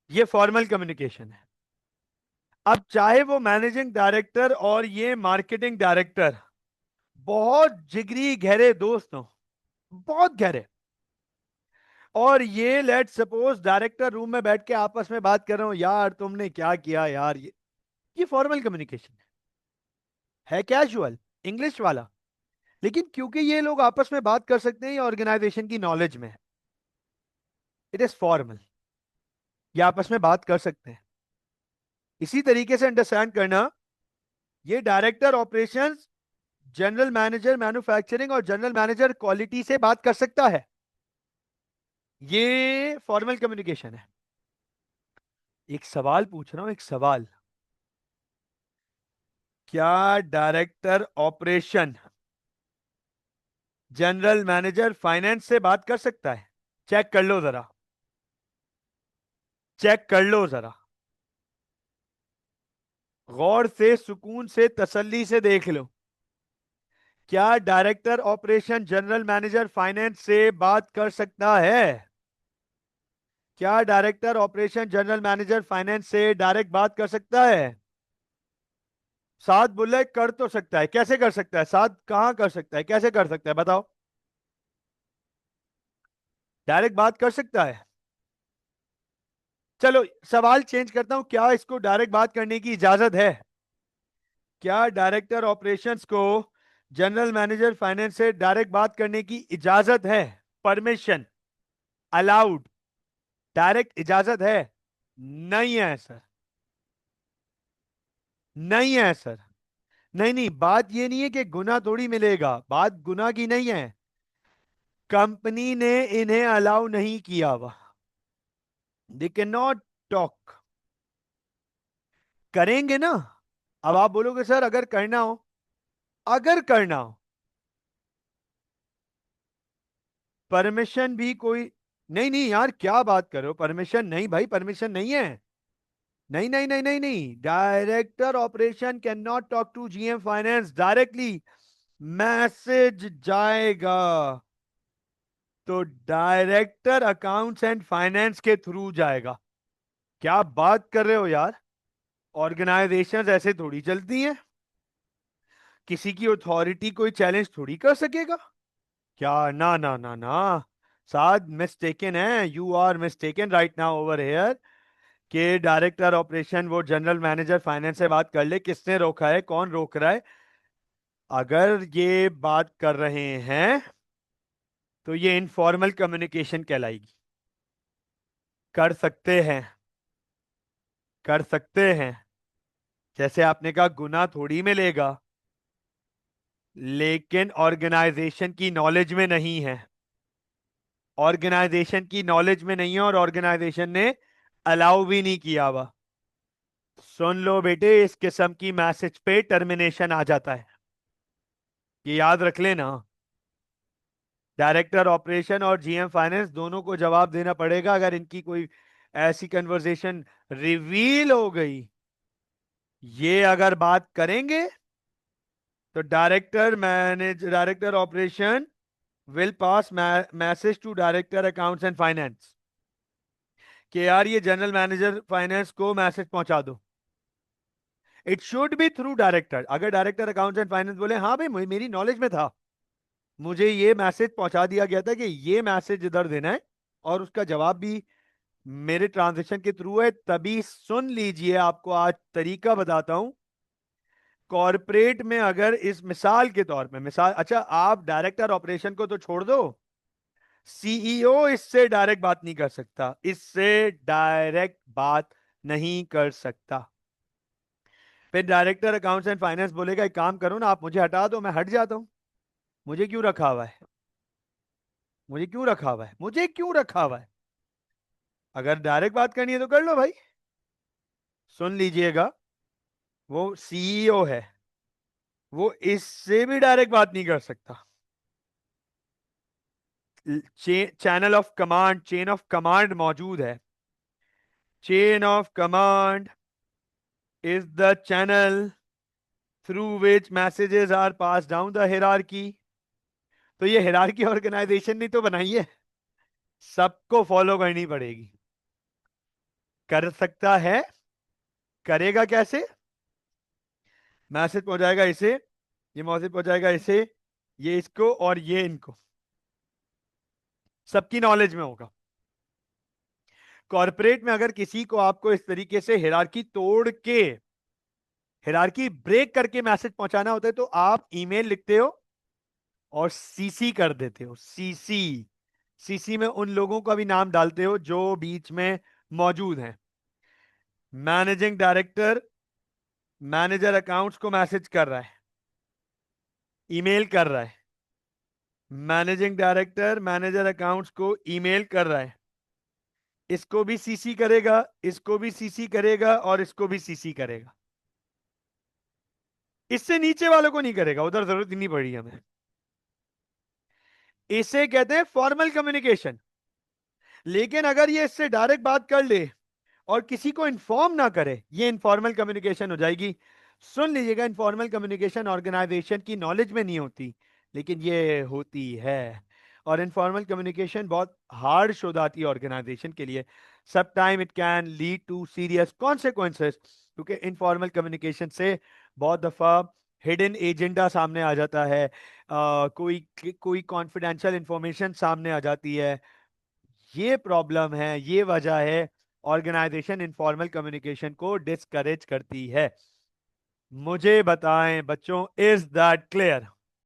ये फॉर्मल कम्युनिकेशन है। अब चाहे वो मैनेजिंग डायरेक्टर और ये मार्केटिंग डायरेक्टर बहुत जिगरी गहरे दोस्त हो, बहुत गहरे, और ये लेट सपोज डायरेक्टर रूम में बैठ के आपस में बात कर रहे हो, यार तुमने क्या किया यार, ये फॉर्मल कम्युनिकेशन है कैजुअल, इंग्लिश वाला। लेकिन क्योंकि ये लोग आपस में बात कर सकते हैं, ये ऑर्गेनाइजेशन की नॉलेज में है, इट इज फॉर्मल, ये आपस में बात कर सकते हैं। इसी तरीके से अंडरस्टैंड करना, ये director operations general manager manufacturing और जनरल मैनेजर क्वालिटी से बात कर सकता है, ये फॉर्मल कम्युनिकेशन है। एक सवाल पूछ रहा हूं, एक सवाल, क्या director operation general manager finance से बात कर सकता है? चेक कर लो जरा, चेक कर लो जरा, गौर से, सुकून से, तसल्ली से देख लो। क्या director operation general manager finance से बात कर सकता है? क्या director operation general manager finance से डायरेक्ट बात कर सकता है? साथ बोले कर तो सकता है, कैसे कर सकता है, साथ कहां कर सकता है, कैसे कर सकता है, बताओ। डायरेक्ट बात कर सकता है। चलो सवाल चेंज करता हूं, क्या इसको डायरेक्ट बात करने की इजाजत है? क्या डायरेक्टर ऑपरेशंस को जनरल मैनेजर फाइनेंस से डायरेक्ट बात करने की इजाजत है? परमिशन, अलाउड, डायरेक्ट इजाजत है? नहीं है सर, नहीं है सर। नहीं नहीं, बात ये नहीं है कि गुना थोड़ी मिलेगा, बात गुना की नहीं है, कंपनी ने इन्हें अलाउ नहीं किया हुआ, दे कैन नॉट टॉक। करेंगे ना? अब आप बोलोगे सर अगर करना हो, अगर करना हो, परमिशन भी कोई, नहीं नहीं यार क्या बात करो, परमिशन नहीं भाई, परमिशन नहीं है। नहीं नहीं नहीं नहीं नहीं, director operation can not talk to GM finance directly, message जाएगा तो डायरेक्टर अकाउंट्स एंड फाइनेंस के थ्रू जाएगा। क्या बात कर रहे हो यार, ऑर्गेनाइजेशंस ऐसे थोड़ी चलती हैं, किसी की अथॉरिटी कोई चैलेंज थोड़ी कर सकेगा। क्या, ना ना ना ना, साथ मिस्टेकन है, you are mistaken right now over here, कि डायरेक्टर ऑपरेशन वो जनरल मैनेजर फाइनेंस से बात कर ले, किसने रोका है, कौन रोक रहा है? अगर ये बात कर रहे हैं तो ये इनफॉर्मल कम्युनिकेशन कहलाएगी। कर सकते हैं, कर सकते हैं, जैसे आपने कहा गुना थोड़ी मिलेगा, लेकिन ऑर्गेनाइजेशन की नॉलेज में नहीं है, ऑर्गेनाइजेशन की नॉलेज में नहीं है, और ऑर्गेनाइजेशन ने अलाउ भी नहीं किया हुआ। सुन लो बेटे, इस किस्म की मैसेज पे टर्मिनेशन आ जाता है, ये याद रख लेना। डायरेक्टर ऑपरेशन और जीएम फाइनेंस दोनों को जवाब देना पड़ेगा अगर इनकी कोई ऐसी कन्वर्सेशन रिवील हो गई। ये अगर बात करेंगे तो director operation will pass message to director accounts and finance कि यार ये जनरल मैनेजर फाइनेंस को मैसेज पहुंचा दो। It should be through director, अगर डायरेक्टर अकाउंट्स एंड फाइनेंस बोले हाँ भाई मेरी नॉलेज में था, मुझे ये मैसेज पहुंचा दिया गया था कि ये मैसेज इधर देना है, और उसका जवाब भी मेरे ट्रांजेक्शन के थ्रू है, तभी सुन लीजिए, आपको आज तरीका बताता हूं। कॉरपोरेट में अगर इस मिसाल के तौर पे, मिसाल, अच्छा आप डायरेक्टर ऑपरेशन को तो छोड़ दो, सीईओ इससे डायरेक्ट बात नहीं कर सकता, इससे डायरेक्ट बात नहीं कर सकता। फिर डायरेक्टर अकाउंट्स एंड फाइनेंस बोलेगा एक काम करो ना, आप मुझे हटा दो, मैं हट जाता हूं, मुझे क्यों रखा हुआ है, मुझे क्यों रखा हुआ है, मुझे क्यों रखा हुआ है? अगर डायरेक्ट बात करनी है तो कर लो भाई। सुन लीजिएगा, वो सीईओ है, वो इससे भी डायरेक्ट बात नहीं कर सकता, channel of command, chain of command मौजूद है। Chain of command is the channel through which messages are pass down the hierarchy. तो ये हिरार्की ऑर्गेनाइजेशन ने तो बनाई है, सबको फॉलो करनी पड़ेगी। कर सकता है, करेगा कैसे? मैसेज पहुंचाएगा इसे, ये मैसेज पहुंचाएगा इसे, ये इसको और ये इनको, सबकी नॉलेज में होगा। कॉर्पोरेट में अगर किसी को आपको इस तरीके से हिरार्की तोड़ के, हिरार्की ब्रेक करके मैसेज पहुंचाना होता है तो आप ईमेल लिखते हो और सीसी कर देते हो। सीसी, सीसी में उन लोगों का भी नाम डालते हो जो बीच में मौजूद हैं। मैनेजिंग डायरेक्टर मैनेजर अकाउंट्स को मैसेज कर रहा है, ईमेल कर रहा है। मैनेजिंग डायरेक्टर मैनेजर अकाउंट्स को ईमेल कर रहा है, इसको भी सीसी करेगा, इसको भी सीसी करेगा और इसको भी सीसी करेगा। इससे नीचे वालों को नहीं करेगा, उधर जरूरत ही नहीं पड़ी हमें। इसे कहते हैं फॉर्मल कम्युनिकेशन। लेकिन अगर ये इससे डायरेक्ट बात कर ले और किसी को इन्फॉर्म ना करे, ये इनफॉर्मल कम्युनिकेशन हो जाएगी। सुन लीजिएगा, इनफॉर्मल कम्युनिकेशन ऑर्गेनाइजेशन की नॉलेज में नहीं होती, लेकिन ये होती है। और इनफॉर्मल कम्युनिकेशन बहुत हार्श हो जाती है ऑर्गेनाइजेशन के लिए। सब time it can lead to serious consequences, क्योंकि इनफॉर्मल कम्युनिकेशन से बहुत दफा हिडन एजेंडा सामने आ जाता है, कोई कोई कॉन्फिडेंशियल इंफॉर्मेशन सामने आ जाती है। ये प्रॉब्लम है, ये वजह है ऑर्गेनाइजेशन इनफॉर्मल कम्युनिकेशन को डिस्करेज करती है। मुझे बताएं बच्चों, इज दैट क्लियर?